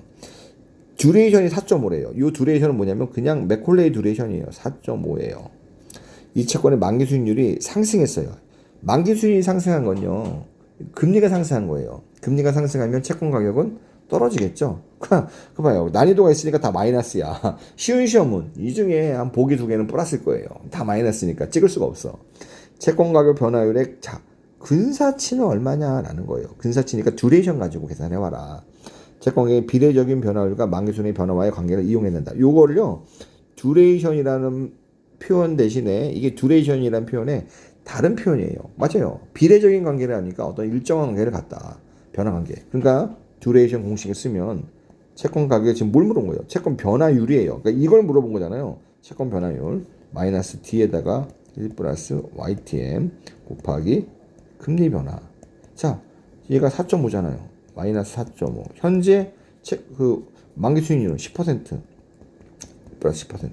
듀레이션이 4.5래요. 이 듀레이션은 뭐냐면 그냥 맥콜레이 듀레이션이에요. 4.5예요. 이 채권의 만기 수익률이 상승했어요. 만기 수익이 상승한 건요. 금리가 상승한 거예요. 금리가 상승하면 채권 가격은 떨어지겠죠. 그 봐요. 난이도가 있으니까 다 마이너스야. 쉬운 시험은 이 중에 한 보기 2개는 플러스일 거예요. 다 마이너스니까 찍을 수가 없어. 채권 가격 변화율의 근사치는 얼마냐라는 거예요. 근사치니까 듀레이션 가지고 계산해와라. 채권의 비례적인 변화율과 만기순의 변화와의 관계를 이용해낸다. 요거를요, 듀레이션이라는 표현 대신에 이게 듀레이션이라는 표현에 다른 표현이에요. 맞아요. 비례적인 관계를 하니까 어떤 일정한 관계를 갖다. 변화 관계. 그러니까 듀레이션 공식을 쓰면 채권 가격에 지금 뭘 물어본 거예요? 채권 변화율이에요. 그러니까 이걸 물어본 거잖아요. 채권 변화율 마이너스 D에다가 1 플러스 YTM 곱하기 금리 변화. 자, 얘가 4.5잖아요. 마이너스 4.5. 현재 만기 수익률은 10%. 플러스 10%.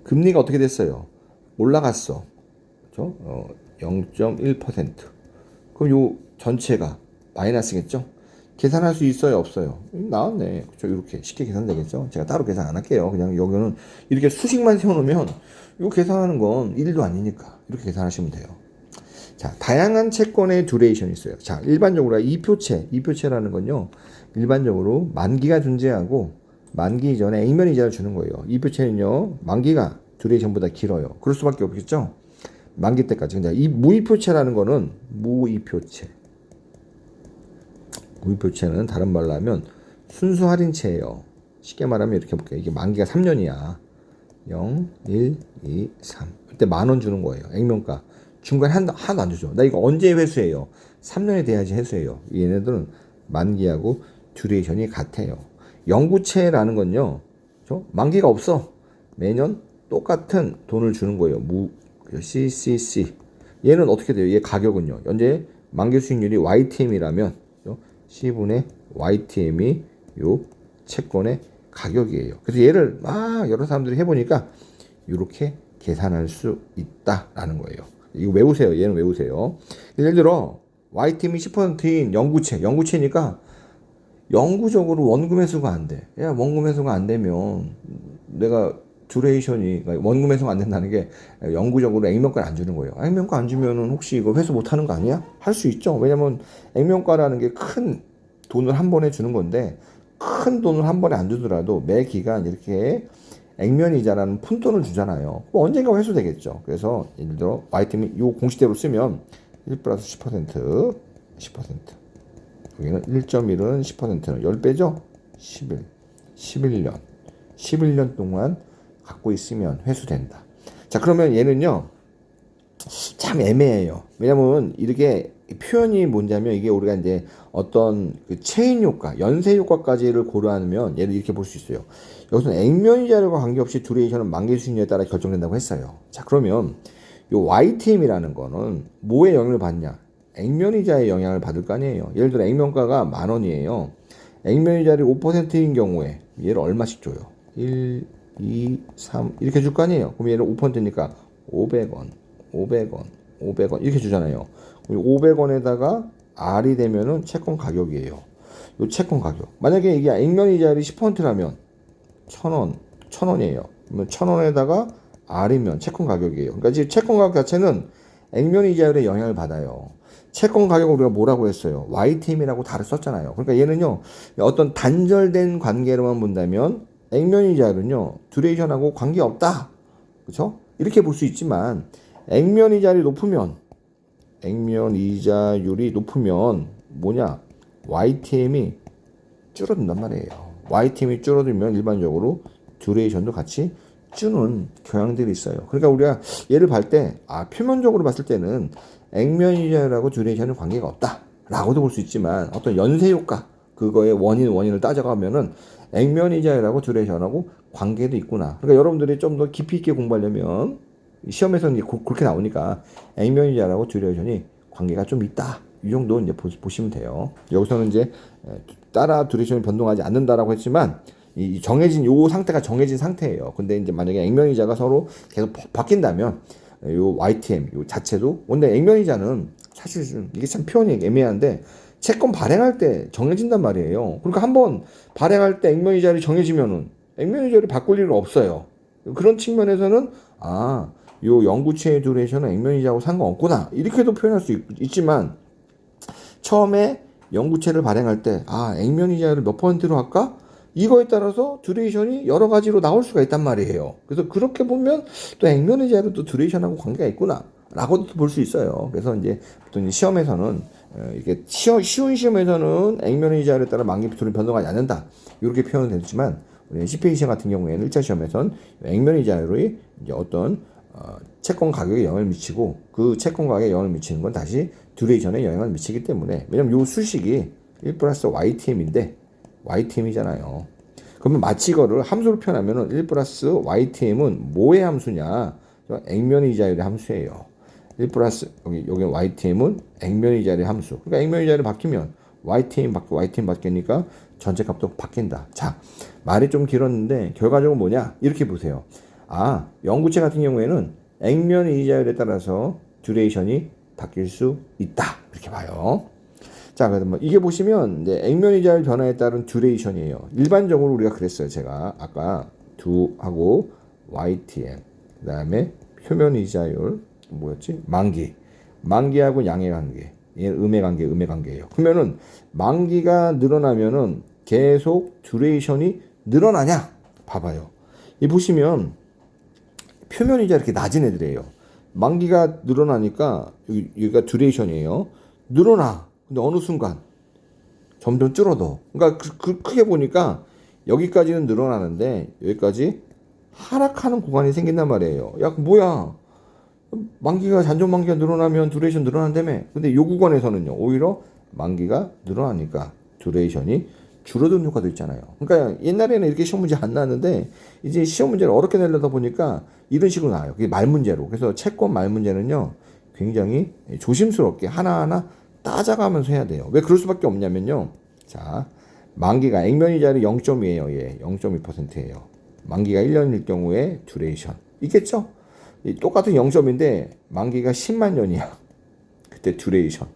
금리가 어떻게 됐어요? 올라갔어. 그렇죠? 0.1%. 그럼 요 전체가 마이너스겠죠? 계산할 수 있어요, 없어요? 나왔네. 그렇죠? 이렇게 쉽게 계산되겠죠? 제가 따로 계산 안 할게요. 그냥 여기는 이렇게 수식만 세워놓으면 이거 계산하는 건 1도 아니니까 이렇게 계산하시면 돼요. 자, 다양한 채권의 듀레이션이 있어요. 자, 일반적으로 이표채라는 건요, 일반적으로 만기가 존재하고 만기 이전에 액면 이자를 주는 거예요. 이표채는요, 만기가 듀레이션보다 길어요. 그럴 수밖에 없겠죠? 만기 때까지. 근데 이 무이표채라는 거는 무이표채는 다른 말로 하면 순수 할인채예요. 쉽게 말하면 이렇게 볼게요. 이게 만기가 3년이야. 0, 1, 2, 3. 그때 10,000원 주는 거예요. 액면가. 중간에 하나도 안 주죠. 나 이거 언제 회수해요? 3년에 돼야지 회수해요. 얘네들은 만기하고 듀레이션이 같아요. 영구채라는 건요, 만기가 없어. 매년 똑같은 돈을 주는 거예요. CCC. 얘는 어떻게 돼요? 얘 가격은요. 현재 만기 수익률이 YTM이라면 C분의 YTM이 요 채권의 가격이에요. 그래서 얘를 여러 사람들이 해보니까 이렇게 계산할 수 있다라는 거예요. 이거 외우세요. 얘는 외우세요. 예를 들어 Y팀이 10%인 영구채니까 영구적으로 원금 회수가 안 돼. 야, 원금 회수가 안 되면 내가 듀레이션이, 그러니까 원금 회수가 안 된다는 게 영구적으로 액면가를 안 주는 거예요. 액면가 안 주면은 혹시 이거 회수 못 하는 거 아니야? 할 수 있죠. 왜냐면 액면가라는 게 큰 돈을 한 번에 주는 건데, 큰 돈을 한 번에 안 주더라도 매 기간 이렇게 액면이자라는 푼돈을 주잖아요. 언젠가 회수되겠죠. 그래서 예를 들어 Y팀이 이 공식대로 쓰면 1 플러스 10%, 10%. 여기는 1.1은 10%는 10배죠? 11년 동안 갖고 있으면 회수된다. 자, 그러면 얘는요, 참 애매해요. 왜냐면 이렇게 표현이 뭐냐면 이게 우리가 이제 어떤 그 체인 효과, 연쇄 효과까지를 고려하면 얘를 이렇게 볼 수 있어요. 여기서는 액면이자율과 관계없이 듀레이션은 만기 수익률에 따라 결정된다고 했어요. 자, 그러면 요 YTM이라는 거는 뭐에 영향을 받냐? 액면이자의 영향을 받을 거 아니에요. 예를 들어 액면가가 10,000원이에요. 액면이자율이 5%인 경우에 얘를 얼마씩 줘요? 1, 2, 3 이렇게 줄 거 아니에요. 그럼 얘를 5%니까 500원, 500원, 500원 이렇게 주잖아요. 500원에다가 R이 되면은 채권 가격이에요. 요 채권 가격. 만약에 이게 액면이자율이 10%라면 1,000원, 1,000원이에요. 그러면 1,000원에다가 R이면 채권 가격이에요. 그러니까 지금 채권 가격 자체는 액면이자율에 영향을 받아요. 채권 가격을 우리가 뭐라고 했어요? YTM이라고 다를 썼잖아요. 그러니까 얘는요, 어떤 단절된 관계로만 본다면 액면이자율은요, 듀레이션하고 관계없다. 그렇죠? 이렇게 볼 수 있지만 액면이자율이 높으면 뭐냐? YTM이 줄어든단 말이에요. YTM이 줄어들면 일반적으로 듀레이션도 같이 주는 경향들이 있어요. 그러니까 우리가 얘를 볼 때, 표면적으로 봤을 때는 액면이자율하고 듀레이션은 관계가 없다라고도 볼 수 있지만 어떤 연쇄 효과, 그거의 원인을 따져가면은 액면이자율하고 듀레이션하고 관계도 있구나. 그러니까 여러분들이 좀 더 깊이 있게 공부하려면 시험에서는 그렇게 나오니까 액면이자율하고 듀레이션이 관계가 좀 있다. 이 정도 이제 보시면 돼요. 여기서는 이제 따라 듀레이션이 변동하지 않는다라고 했지만 이 요 상태가 정해진 상태예요. 근데 이제 만약에 액면이자가 서로 계속 바뀐다면 요 YTM 요 자체도, 근데 액면이자는 사실 이게 참 표현이 애매한데 채권 발행할 때 정해진단 말이에요. 그러니까 한번 발행할 때 액면이자율이 정해지면은 액면이자율이 바꿀 일은 없어요. 그런 측면에서는 요 영구채의 듀레이션은 액면이자하고 상관없구나 이렇게도 표현할 수 있지만 처음에 영구채를 발행할 때 액면이자율을 몇 %로 할까? 이거에 따라서 듀레이션이 여러 가지로 나올 수가 있단 말이에요. 그래서 그렇게 보면 또 액면이자율은 또 듀레이션하고 관계가 있구나 라고도 볼 수 있어요. 그래서 이제 보통 시험에서는 이게 쉬운 시험에서는 액면이자율에 따라 만기 비율은 변동하지 않는다 이렇게 표현은 되지만 우리 CPA 시험 같은 경우에는 1차 시험에서는 액면이자율이 이제 어떤 채권 가격에 영향을 미치고 그 채권 가격에 영향을 미치는 건 다시 듀레이션에 영향을 미치기 때문에, 왜냐면 요 수식이 1 플러스 YTM인데 YTM이잖아요. 그러면 마치 이거를 함수로 표현하면은 1 플러스 YTM은 뭐의 함수냐? 액면이자율의 함수예요. 1 플러스 여기 YTM은 액면이자율의 함수. 그러니까 액면이자율이 바뀌면 YTM 바뀌니까 전체 값도 바뀐다. 자, 말이 좀 길었는데 결과적으로 뭐냐? 이렇게 보세요. 영구채 같은 경우에는 액면이자율에 따라서 듀레이션이 바뀔 수 있다. 이렇게 봐요. 자, 그래서 이게 보시면 이제 액면이자율 변화에 따른 듀레이션이에요. 일반적으로 우리가 그랬어요. 제가 아까 두하고 YTM, 그다음에 표면이자율 뭐였지? 만기하고 양의 관계, 얘는 음의 관계예요. 그러면은 만기가 늘어나면은 계속 듀레이션이 늘어나냐? 봐봐요. 이 보시면 표면이자 이렇게 낮은 애들이에요. 만기가 늘어나니까 여기가 듀레이션이에요. 늘어나. 근데 어느 순간 점점 줄어들어. 그러니까 크게 보니까 여기까지는 늘어나는데 여기까지 하락하는 구간이 생긴단 말이에요. 야, 뭐야? 잔존 만기가 늘어나면 듀레이션 늘어난다며. 근데 이 구간에서는요, 오히려 만기가 늘어나니까 듀레이션이 줄어드는 효과도 있잖아요. 그러니까 옛날에는 이렇게 시험 문제 안 나왔는데 이제 시험 문제를 어렵게 내려다 보니까 이런 식으로 나와요. 그게 말 문제로. 그래서 채권 말 문제는요, 굉장히 조심스럽게 하나하나 따져가면서 해야 돼요. 왜 그럴 수밖에 없냐면요. 자, 만기가 액면이자율이 0.2예요. 예, 0.2%예요. 만기가 1년일 경우에 듀레이션 있겠죠? 똑같은 0점인데 만기가 10만 년이야. 그때 듀레이션.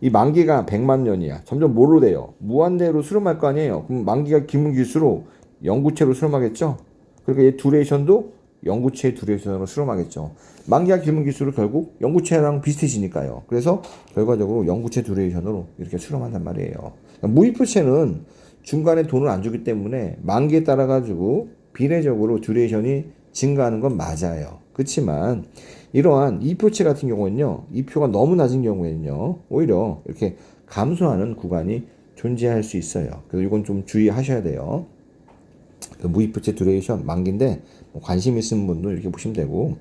이 만기가 100만 년이야. 점점 뭐로 돼요? 무한대로 수렴할 거 아니에요. 그럼 만기가 길면 길수록 영구체로 수렴하겠죠? 그러니까 이 듀레이션도 영구체의 듀레이션으로 수렴하겠죠. 만기가 길면 길수록 결국 영구체랑 비슷해지니까요. 그래서 결과적으로 영구체 듀레이션으로 이렇게 수렴한단 말이에요. 그러니까 무이프체는 중간에 돈을 안 주기 때문에 만기에 따라 가지고 비례적으로 듀레이션이 증가하는 건 맞아요. 그렇지만 이러한 이표체 같은 경우는요, 이표가 너무 낮은 경우에는요, 오히려 이렇게 감소하는 구간이 존재할 수 있어요. 그래서 이건 좀 주의하셔야 돼요. 그 무이표체 듀레이션 만기인데 관심 있으신 분도 이렇게 보시면 되고.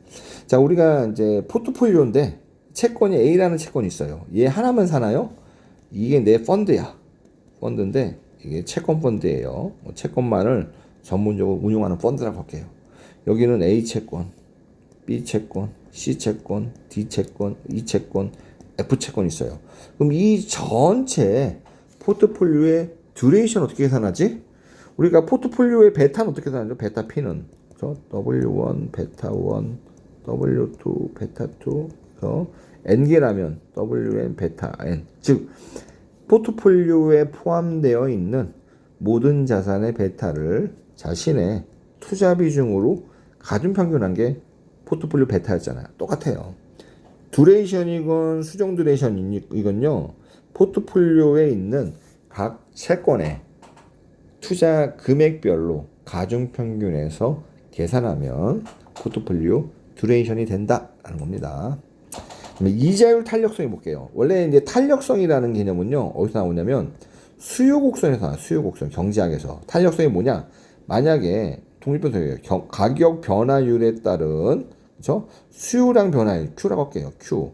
자, 우리가 이제 포트폴리오인데 채권이 A라는 채권이 있어요. 얘 하나만 사나요? 이게 내 펀드야. 펀드인데 이게 채권 펀드예요. 채권만을 전문적으로 운용하는 펀드라고 할게요. 여기는 A 채권, B 채권, C 채권, D 채권, E 채권, F 채권 있어요. 그럼 이 전체 포트폴리오의 듀레이션 어떻게 계산하지? 우리가 포트폴리오의 베타는 어떻게 계산하죠? 베타 P는 W1, 베타 1, W2, 베타 2, N개라면 WN, 베타 N. 즉 포트폴리오에 포함되어 있는 모든 자산의 베타를 자신의 투자 비중으로 가중평균한 게 포트폴리오 베타였잖아요. 똑같아요. 듀레이션이건 수정 듀레이션이건요. 포트폴리오에 있는 각 채권의 투자 금액별로 가중평균해서 계산하면 포트폴리오 듀레이션이 된다라는 겁니다. 이자율 탄력성이 볼게요. 원래 이제 탄력성이라는 개념은요, 어디서 나오냐면 수요 곡선에서 나와요. 수요 곡선, 경제학에서. 탄력성이 뭐냐? 만약에 독립분석이에요. 가격 변화율에 따른, 그렇죠? 수요량 변화율, Q라고 할게요. Q.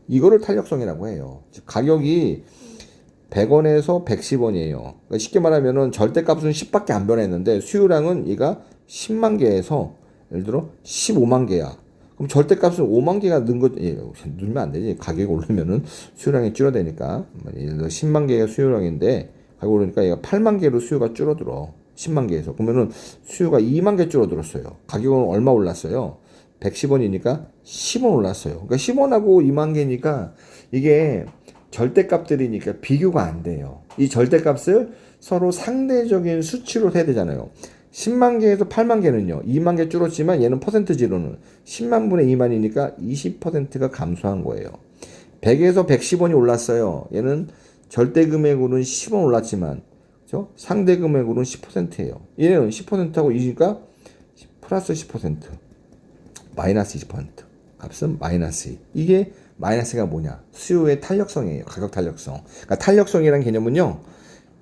이거를 탄력성이라고 해요. 즉 가격이 100원에서 110원이에요. 그러니까 쉽게 말하면은 절대값은 10밖에 안 변했는데 수요량은 얘가 10만 개에서 예를 들어 15만 개야. 그럼 절대값은 5만 개가 늘면 안 되지. 가격이 오르면은 수요량이 줄어드니까. 예를 들어 10만 개가 수요량인데 가격이 오르니까 얘가 8만 개로 수요가 줄어들어. 10만 개에서. 그러면은 수요가 2만 개 줄어들었어요. 가격은 얼마 올랐어요? 110원이니까 10원 올랐어요. 그러니까 10원하고 2만 개니까 이게 절대값들이니까 비교가 안 돼요. 이 절대값을 서로 상대적인 수치로 해야 되잖아요. 10만 개에서 8만 개는요. 2만 개 줄었지만 얘는 퍼센트지로는 10만 분의 2만이니까 20%가 감소한 거예요. 100에서 110원이 올랐어요. 얘는 절대 금액으로는 10원 올랐지만 그렇죠? 상대 금액으로는 10%예요. 얘는 10%하고 2니까 플러스 10%. 마이너스 20%. 값은 마이너스 2. 이게 마이너스가 뭐냐? 수요의 탄력성이에요. 가격 탄력성. 그러니까 탄력성이라는 개념은요.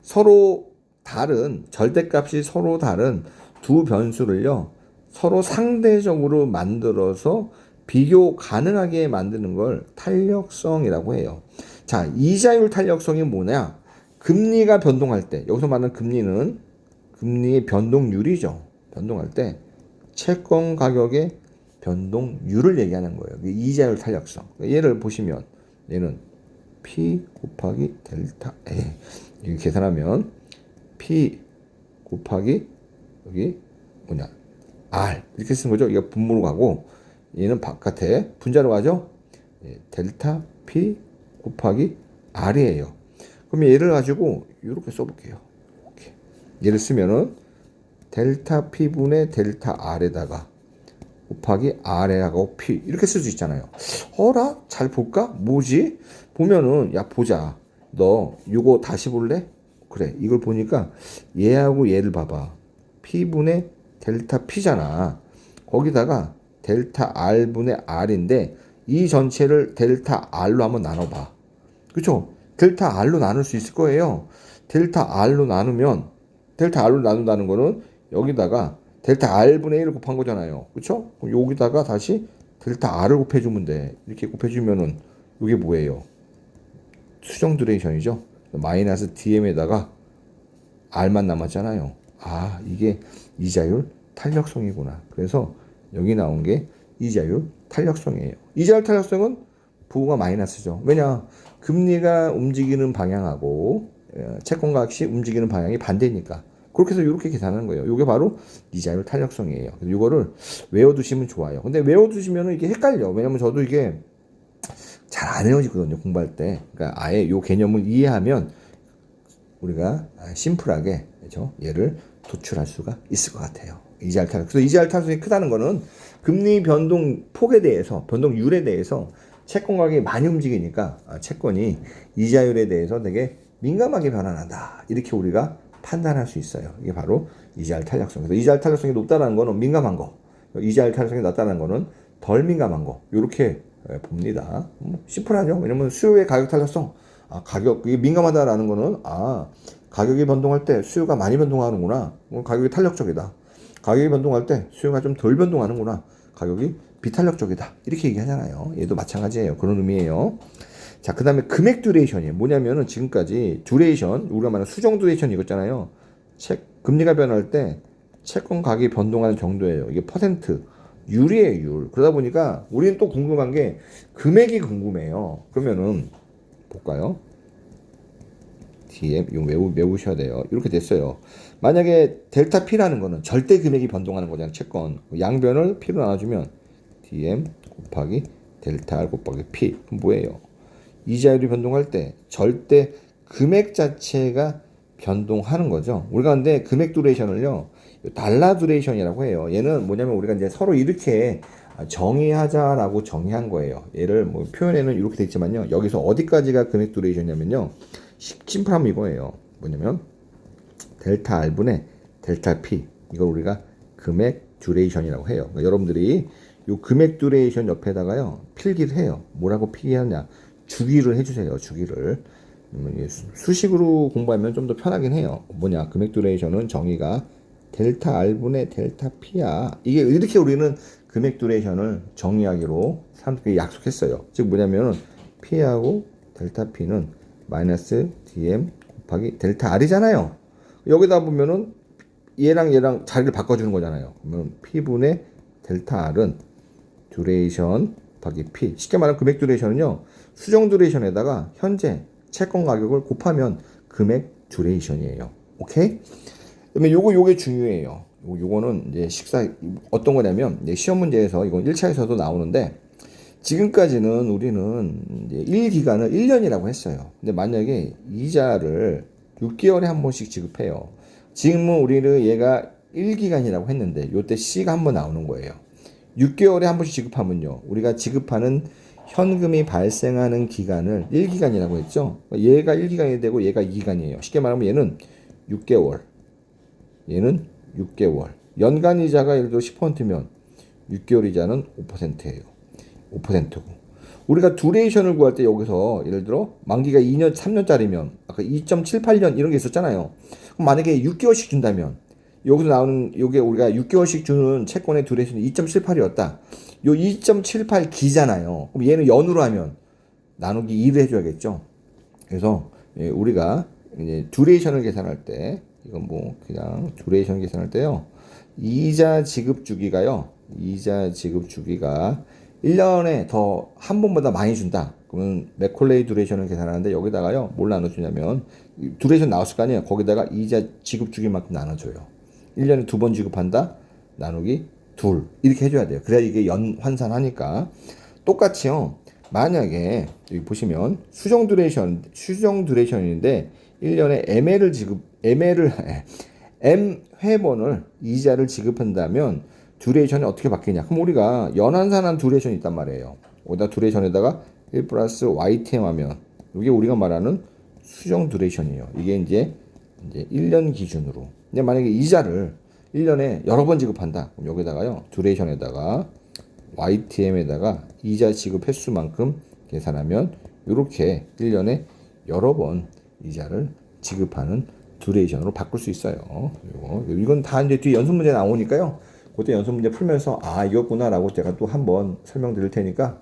서로 다른 절대값이 서로 다른 두 변수를요. 서로 상대적으로 만들어서 비교 가능하게 만드는 걸 탄력성이라고 해요. 자, 이자율 탄력성이 뭐냐? 금리가 변동할 때, 여기서 말하는 금리는 금리의 변동률이죠. 변동할 때 채권 가격의 변동률을 얘기하는 거예요. 이자율 탄력성. 얘를 보시면 얘는 P 곱하기 델타 A. 이거 계산하면 P 곱하기 여기 뭐냐 R 이렇게 쓰는 거죠. 이거 분모로 가고 얘는 바깥에 분자로 가죠. 델타 P 곱하기 R이에요. 그럼 얘를 가지고 이렇게 써볼게요. 이렇게. 얘를 쓰면은 델타 P분의 델타 R에다가 곱하기 R하고 P 이렇게 쓸 수 있잖아요. 어라? 잘 볼까? 뭐지? 보면은 야 보자. 너 이거 다시 볼래? 그래. 이걸 보니까 얘하고 얘를 봐봐. P분의 델타 P잖아. 거기다가 델타 R분의 R인데 이 전체를 델타 R로 한번 나눠봐. 그쵸? 델타 R로 나눌 수 있을 거예요. 델타 R로 나누면 델타 R로 나눈다는 거는 여기다가 델타 R분의 1을 곱한 거잖아요. 그쵸? 그럼 여기다가 다시 델타 R을 곱해주면 돼. 이렇게 곱해주면은 이게 뭐예요? 수정 듀레이션이죠. 마이너스 DM에다가 R만 남았잖아요. 아, 이게 이자율 탄력성이구나. 그래서 여기 나온 게 이자율 탄력성이에요. 이자율 탄력성은 부호가 마이너스죠. 왜냐? 금리가 움직이는 방향하고 채권과 같이 움직이는 방향이 반대니까. 그렇게 해서 이렇게 계산하는 거예요. 이게 바로 이자율 탄력성이에요. 그래서 이거를 외워두시면 좋아요. 근데 외워두시면 이게 헷갈려. 왜냐면 저도 이게 잘 안 외워지거든요, 공부할 때. 그러니까 아예 이 개념을 이해하면 우리가 심플하게, 그렇죠? 얘를 도출할 수가 있을 것 같아요. 이자율 탄력. 그래서 이자율 탄력성이 크다는 거는 금리 변동 폭에 대해서, 변동률에 대해서 채권 가격이 많이 움직이니까 채권이 이자율에 대해서 되게 민감하게 변환한다. 이렇게 우리가 판단할 수 있어요. 이게 바로 이자율 탄력성. 그래서 이자율 탄력성이 높다는 거는 민감한 거, 이자율 탄력성이 낮다는 거는 덜 민감한 거. 이렇게 봅니다. 심플하죠. 왜냐면 수요의 가격 탄력성, 가격이 민감하다라는 거는 가격이 변동할 때 수요가 많이 변동하는구나. 가격이 탄력적이다. 가격이 변동할 때 수요가 좀 덜 변동하는구나. 가격이 비탄력적이다. 이렇게 얘기하잖아요. 얘도 마찬가지예요. 그런 의미예요. 자, 그 다음에 금액 듀레이션이에요. 뭐냐면은 지금까지 듀레이션, 우리가 말하는 수정 듀레이션 이거잖아요. 금리가 변할 때 채권 가격이 변동하는 정도예요. 이게 퍼센트, 율이에요, 율. 그러다 보니까 우리는 또 궁금한 게 금액이 궁금해요. 그러면은 볼까요? DM, 이거 외우셔야 돼요. 이렇게 됐어요. 만약에 델타 P라는 거는 절대 금액이 변동하는 거잖아요. 채권. 양변을 P로 나눠주면 DM 곱하기 델타 R 곱하기 P. 그럼 뭐예요? 이자율이 변동할 때 절대 금액 자체가 변동하는 거죠. 우리가 근데 금액 듀레이션을요, 달러 듀레이션이라고 해요. 얘는 뭐냐면 우리가 이제 서로 이렇게 정의하자라고 정의한 거예요. 얘를 뭐 표현에는 이렇게 돼 있지만요. 여기서 어디까지가 금액 듀레이션이냐면요. 심플하면 이거예요. 뭐냐면 델타 R분의 델타 P. 이걸 우리가 금액 듀레이션이라고 해요. 그러니까 여러분들이 이 금액 듀레이션 옆에다가요, 필기를 해요. 뭐라고 필기하냐? 주기를 해주세요. 주기를. 수식으로 공부하면 좀 더 편하긴 해요. 뭐냐? 금액 듀레이션은 정의가 델타 R분의 델타 P야. 이게 이렇게 우리는 금액 듀레이션을 정의하기로 사람들끼리 약속했어요. 즉 뭐냐면은 P하고 델타 P는 마이너스 DM 곱하기 델타 R이잖아요. 여기다 보면은 얘랑 자리를 바꿔주는 거잖아요. 그러면 P분의 델타 R은 듀레이션 곱하기 P. 쉽게 말하면 금액 듀레이션은요, 수정 듀레이션에다가 현재 채권 가격을 곱하면 금액 듀레이션이에요. 오케이? 그러면 요게 중요해요. 요거는 이제 어떤 거냐면, 이제 시험 문제에서 이건 1차에서도 나오는데, 지금까지는 우리는 이제 1기간을 1년이라고 했어요. 근데 만약에 이자를 6개월에 한 번씩 지급해요. 지금은 우리는 얘가 1기간이라고 했는데, 요때 C가 한 번 나오는 거예요. 6개월에 한 번씩 지급하면요, 우리가 지급하는 현금이 발생하는 기간을 1기간이라고 했죠. 얘가 1기간이 되고 얘가 2기간이에요. 쉽게 말하면 얘는 6개월, 얘는 6개월. 연간 이자가 예를 들어 10%면 6개월 이자는 5%예요. 5%고. 우리가 듀레이션을 구할 때 여기서 예를 들어 만기가 2년, 3년짜리면 아까 2.78년 이런 게 있었잖아요. 그럼 만약에 6개월씩 준다면 여기서 나오는 요게 우리가 6개월씩 주는 채권의 듀레이션이 2.78이었다. 요 2.78 기잖아요. 그럼 얘는 연으로 하면 나누기 2를 해줘야겠죠. 그래서 우리가 이제 듀레이션을 계산할 때, 이건 뭐 그냥 듀레이션 계산할 때요, 이자 지급 주기가요, 이자 지급 주기가 1년에 더 한 번보다 많이 준다. 그러면 맥콜레이 듀레이션을 계산하는데 여기다가요, 뭘 나눠주냐면 듀레이션 나왔을 거 아니에요. 거기다가 이자 지급 주기만큼 나눠줘요. 1년에 2번 지급한다. 나누기 2 이렇게 해줘야 돼요. 그래야 이게 연 환산하니까. 똑같이요, 만약에 여기 보시면 수정 듀레이션인데 1년에 ML을 M 회번을 이자를 지급한다면 듀레이션이 어떻게 바뀌냐? 그럼 우리가 연환산한 듀레이션이 있단 말이에요. 여기다 듀레이션에다가 1 플러스 YTM 하면 이게 우리가 말하는 수정 듀레이션이에요. 이게 이제 1년 기준으로. 근데 만약에 이자를 1년에 여러 번 지급한다. 그럼 여기다가요, 듀레이션에다가 YTM에다가 이자 지급 횟수만큼 계산하면 이렇게 1년에 여러 번 이자를 지급하는 듀레이션으로 바꿀 수 있어요. 이건 다 이제 뒤에 연습 문제 나오니까요. 그때 연습 문제 풀면서 이거구나라고 제가 또 한번 설명드릴 테니까,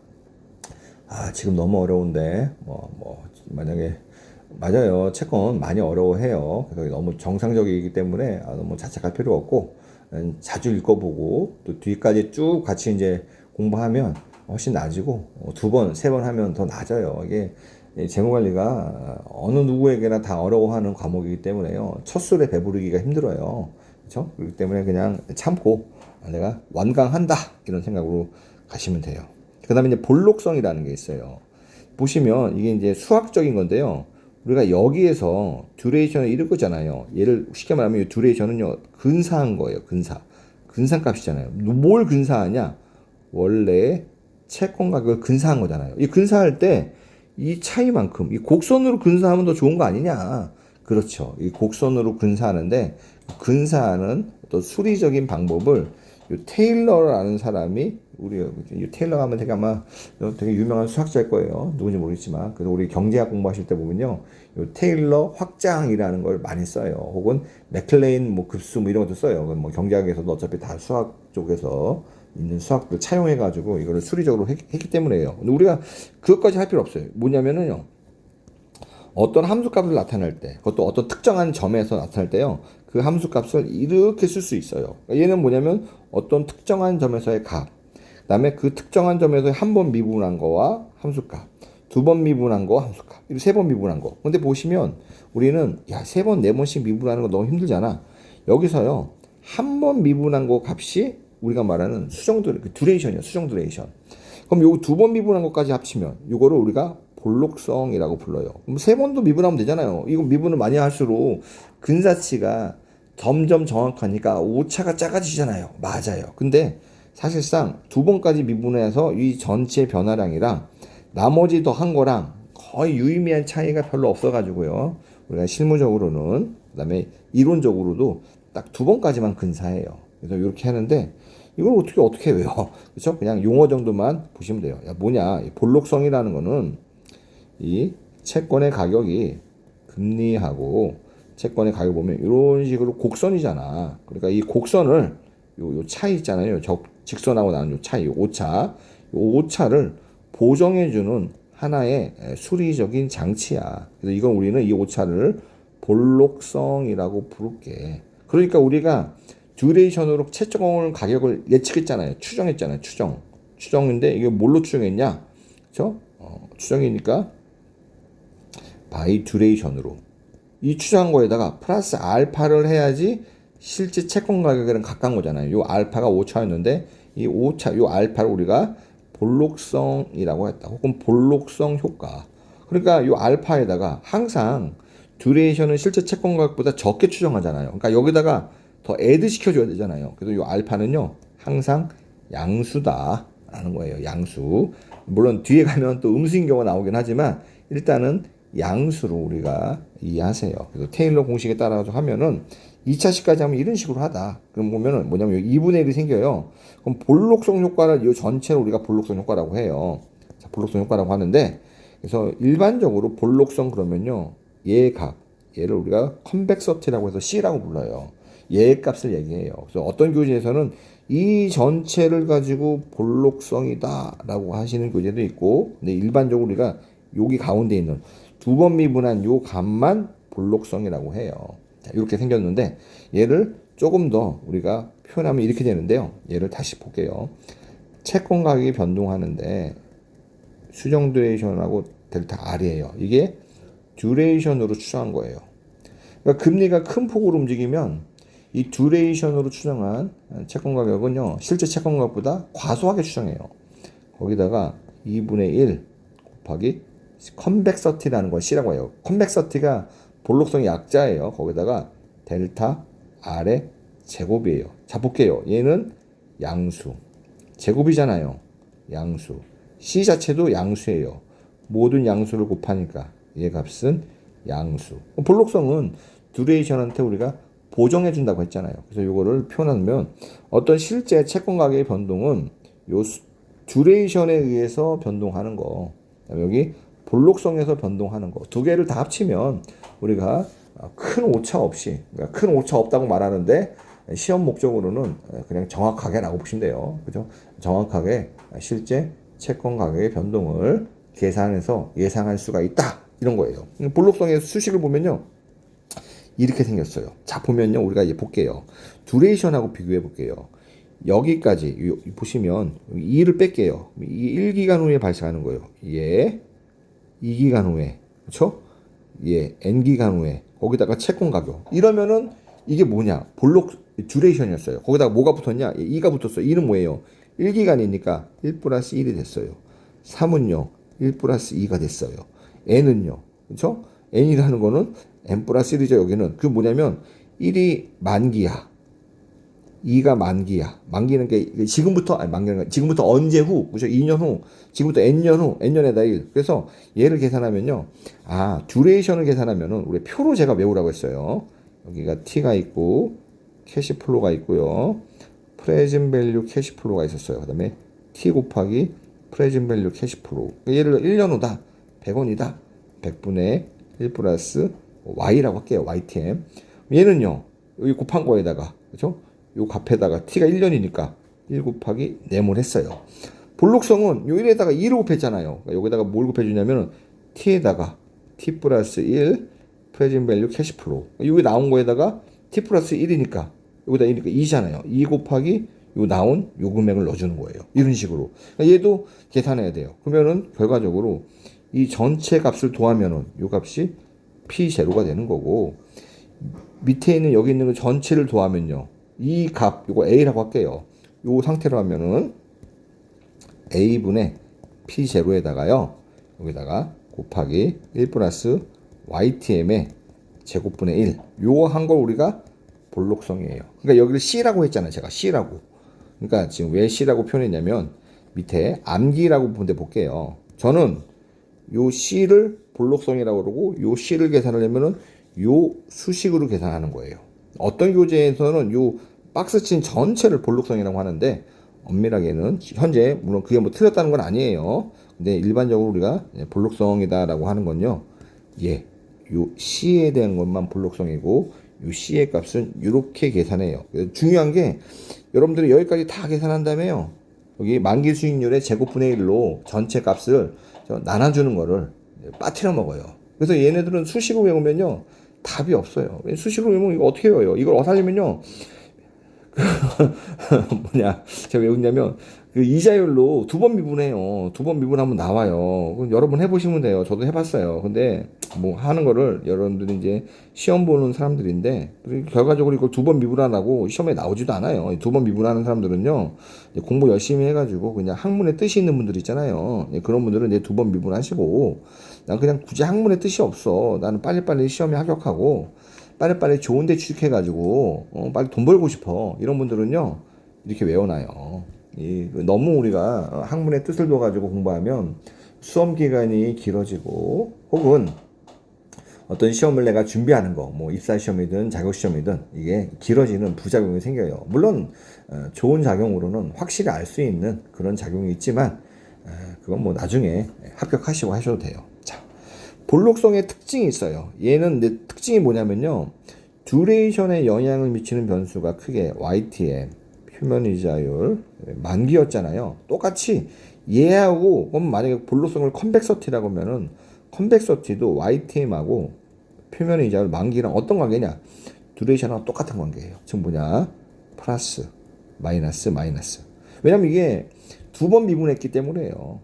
지금 너무 어려운데 만약에 맞아요. 채권 많이 어려워해요. 그래서 너무 정상적이기 때문에 너무 자책할 필요 없고, 자주 읽어보고 또 뒤까지 쭉 같이 이제 공부하면 훨씬 나아지고, 2번, 3번 하면 더 나아져요. 이게 재무 관리가 어느 누구에게나 다 어려워하는 과목이기 때문에요. 첫 술에 배부르기가 힘들어요. 그렇죠? 그렇기 때문에 그냥 참고 내가 완강한다 이런 생각으로 가시면 돼요. 그다음에 이제 볼록성이라는 게 있어요. 보시면 이게 이제 수학적인 건데요. 우리가 여기에서 듀레이션을 이룰 거잖아요. 얘를 쉽게 말하면 이 듀레이션은요 근사한 거예요. 근사값이잖아요. 뭘 근사하냐? 원래 채권 가격을 근사한 거잖아요. 이 근사할 때 이 차이만큼 이 곡선으로 근사하면 더 좋은 거 아니냐? 그렇죠. 이 곡선으로 근사하는데 근사하는 또 수리적인 방법을 이 테일러라는 사람이 우리 이 테일러 하면 되게 아마 되게 유명한 수학자일 거예요. 누군지 모르겠지만 그래서 우리 경제학 공부하실 때 보면요, 이 테일러 확장이라는 걸 많이 써요. 혹은 맥클레인 뭐 급수 뭐 이런 것도 써요. 뭐 경제학에서도 어차피 다 수학 쪽에서 있는 수학들 차용해가지고 이거를 수리적으로 했기 때문에요. 근데 우리가 그것까지 할 필요 없어요. 뭐냐면은요, 어떤 함수값을 나타낼 때, 그것도 어떤 특정한 점에서 나타낼 때요, 그 함수값을 이렇게 쓸 수 있어요. 얘는 뭐냐면 어떤 특정한 점에서의 값, 그다음에 그 특정한 점에서 한 번 미분한 거와 함수값, 두 번 미분한 거와 함수값, 이렇게 세 번 미분한 거. 근데 보시면 우리는 야, 세 번, 네 번씩 미분하는 거 너무 힘들잖아. 여기서요, 한 번 미분한 거 값이 우리가 말하는 듀레이션이야, 수정 듀레이션. 그럼 요거 두 번 미분한 것까지 합치면 요거를 우리가 볼록성이라고 불러요. 그럼 세 번도 미분하면 되잖아요. 이거 미분을 많이 할수록 근사치가 점점 정확하니까 오차가 작아지잖아요. 맞아요. 근데 사실상 두 번까지 미분해서 이 전체 변화량이랑 나머지 더 한 거랑 거의 유의미한 차이가 별로 없어가지고요. 우리가 실무적으로는, 그다음에 이론적으로도 딱 두 번까지만 근사해요. 그래서 이렇게 하는데 이걸 어떻게 외워? 그렇죠? 그냥 용어 정도만 보시면 돼요. 야, 뭐냐? 이 볼록성이라는 거는 이 채권의 가격이 금리하고 채권의 가격 보면 이런 식으로 곡선이잖아. 그러니까 이 곡선을 요 차이 있잖아요. 직선하고 나는 요 차이, 오차. 요 오차를 보정해주는 하나의 수리적인 장치야. 그래서 이건 우리는 이 오차를 볼록성이라고 부를게. 그러니까 우리가 듀레이션으로 채권 가격을 예측했잖아요. 추정했잖아요. 추정인데 이게 뭘로 추정했냐? 그렇죠? 추정이니까 바이 듀레이션으로 이 추정한 거에다가 플러스 알파를 해야지 실제 채권 가격이랑 가까운 거잖아요. 요 알파가 5차였는데 이 5차 요 알파를 우리가 볼록성이라고 했다. 혹은 볼록성 효과. 그러니까 요 알파에다가 항상 듀레이션은 실제 채권 가격보다 적게 추정하잖아요. 그러니까 여기다가 더 애드 시켜줘야 되잖아요. 그래서 요 알파는요 항상 양수다라는 거예요. 양수. 물론 뒤에 가면 또 음수인 경우가 나오긴 하지만 일단은 양수로 우리가 이해하세요. 그래서 테일러 공식에 따라서 하면은 2차식까지 하면 이런 식으로 하다. 그럼 보면은 뭐냐면 2분의 1이 생겨요. 그럼 볼록성 효과를 이 전체를 우리가 볼록성 효과라고 해요. 자, 볼록성 효과라고 하는데 그래서 일반적으로 볼록성 그러면요. 얘를 우리가 컨벡서티라고 해서 C라고 불러요. 얘 값을 얘기해요. 그래서 어떤 교재에서는 이 전체를 가지고 볼록성이다라고 하시는 교재도 있고, 근데 일반적으로 우리가 여기 가운데 있는 두 번 미분한 요 값만 볼록성이라고 해요. 자, 이렇게 생겼는데 얘를 조금 더 우리가 표현하면 이렇게 되는데요. 얘를 다시 볼게요. 채권 가격이 변동하는데 수정 듀레이션하고 델타 R이에요. 이게 듀레이션으로 추정한 거예요. 그러니까 금리가 큰 폭으로 움직이면 이 듀레이션으로 추정한 채권 가격은요, 실제 채권 가격보다 과소하게 추정해요. 거기다가 2분의 1 곱하기 컨벡서티라는 걸 C라고 해요. 컨벡서티가 볼록성의 약자예요. 거기다가 델타 R의 제곱이에요. 자, 볼게요. 얘는 양수. 제곱이잖아요. 양수. C 자체도 양수예요. 모든 양수를 곱하니까 얘 값은 양수. 볼록성은 듀레이션한테 우리가 보정해 준다고 했잖아요. 그래서 이거를 표현하면 어떤 실제 채권 가격의 변동은 요 듀레이션에 의해서 변동하는 거. 여기 볼록성에서 변동하는 거. 두 개를 다 합치면 우리가 큰 오차 없이, 그러니까 큰 오차 없다고 말하는데 시험 목적으로는 그냥 정확하게라고 보시면 돼요. 그죠? 정확하게 실제 채권 가격의 변동을 계산해서 예상할 수가 있다. 이런 거예요. 볼록성의 수식을 보면요. 이렇게 생겼어요. 자, 보면요. 우리가 이제 볼게요. 듀레이션하고 비교해 볼게요. 여기까지 보시면 2를 뺄게요. 이 1기간 후에 발생하는 거예요. 얘, 2기간 후에, 그쵸? 예, N기간 후에, 거기다가 채권 가격. 이러면은 이게 뭐냐? 볼록 듀레이션이었어요. 거기다가 뭐가 붙었냐? 2가 붙었어요. 2는 뭐예요? 1기간이니까 1 플러스 1이 됐어요. 3은요, 1 플러스 2가 됐어요. N은요, 그쵸? N이라는 거는 N 플러스 1이죠, 여기는. 그게 뭐냐면, 1이 만기야. 2가 만기야. 만기는 게 지금부터 아니 만기는 지금부터 언제 후, 그죠? 2년 후, 지금부터 N년 후, N년에다 1. 그래서 얘를 계산하면요. 아, 듀레이션을 계산하면은 우리 표로 제가 외우라고 했어요. 여기가 T가 있고 캐시플로가 있고요. 프레젠 밸류 캐시플로가 있었어요. 그다음에 T 곱하기 프레젠 밸류 캐시플로. 얘를 1년 후다. 100원이다. 100분의 1 플러스 Y라고 할게요. YTM. 얘는요. 여기 곱한 거에다가, 그죠? 요 값에다가 t가 1년이니까 1 곱하기 네모했어요. 볼록성은 요 1에다가 2를 곱했잖아요. 그러니까 여기다가 뭘 곱해주냐면 t에다가 t 플러스 1 프레젠 밸류 캐시플로. 여기 나온 거에다가 t 플러스 1이니까 여기다 1이니까 2잖아요. 2 곱하기 요 나온 요 금액을 넣어주는 거예요. 이런 식으로. 그러니까 얘도 계산해야 돼요. 그러면은 결과적으로 이 전체 값을 더하면은 요 값이 P0가 되는 거고, 밑에 있는 여기 있는 거 전체를 더하면요. 이 값, 이거 A라고 할게요. 요 상태로 하면은 A분의 P0에다가요. 여기다가 곱하기 1 플러스 YTM의 제곱분의 1. 요거 한 걸 우리가 볼록성이에요. 그러니까 여기를 C라고 했잖아요. 제가 C라고. 그러니까 지금 왜 C라고 표현했냐면 밑에 암기라고 본데 볼게요. 저는 요 C를 볼록성이라고 그러고 요 C를 계산하려면은 요 수식으로 계산하는 거예요. 어떤 교재에서는 요 박스친 전체를 볼록성이라고 하는데 엄밀하게는 현재 물론 그게 뭐 틀렸다는 건 아니에요. 근데 일반적으로 우리가 볼록성이다라고 하는 건요. 예. 요 C에 대한 것만 볼록성이고 요 C의 값은 이렇게 계산해요. 중요한 게 여러분들이 여기까지 다 계산한 다음에요. 여기 만기 수익률의 제곱분의 1로 전체 값을 나눠주는 거를 빠뜨려 먹어요. 그래서 얘네들은 수식으로 외우면요. 답이 없어요. 수식으로 외우면 이거 어떻게 외워요? 이걸 어떻게 하려면요. 뭐냐, 제가 왜 웃냐면, 그 이자율로 2번 미분해요. 2번 미분하면 나와요. 그럼 여러 번 해보시면 돼요. 저도 해봤어요. 근데 뭐 하는 거를 여러분들이 이제 시험 보는 사람들인데, 결과적으로 이걸 2번 미분하라고 시험에 나오지도 않아요. 2번 미분하는 사람들은요, 공부 열심히 해가지고 그냥 학문에 뜻이 있는 분들 있잖아요. 그런 분들은 이제 2번 미분하시고, 난 그냥 굳이 학문에 뜻이 없어. 나는 빨리빨리 시험에 합격하고, 빨리빨리 좋은 데 취직해가지고 빨리 돈 벌고 싶어. 이런 분들은요 이렇게 외워놔요. 너무 우리가 학문의 뜻을 둬가지고 공부하면 수험 기간이 길어지고, 혹은 어떤 시험을 내가 준비하는 거, 뭐 입사 시험이든 자격 시험이든 이게 길어지는 부작용이 생겨요. 물론 좋은 작용으로는 확실히 알 수 있는 그런 작용이 있지만 그건 뭐 나중에 합격하시고 하셔도 돼요. 자, 볼록성의 특징이 있어요. 얘는 특징이 뭐냐면요. 듀레이션에 영향을 미치는 변수가 크게 YTM, 휴면 이자율, 만기였잖아요. 똑같이 얘하고 만약에 볼록성을 컨벡서티라고 하면은 컨벡서티도 YTM하고 표면 이자율 만기랑 어떤 관계냐? 듀레이션하고 똑같은 관계예요. 지금 뭐냐? 플러스, 마이너스, 마이너스. 왜냐면 이게 2번 미분했기 때문에요.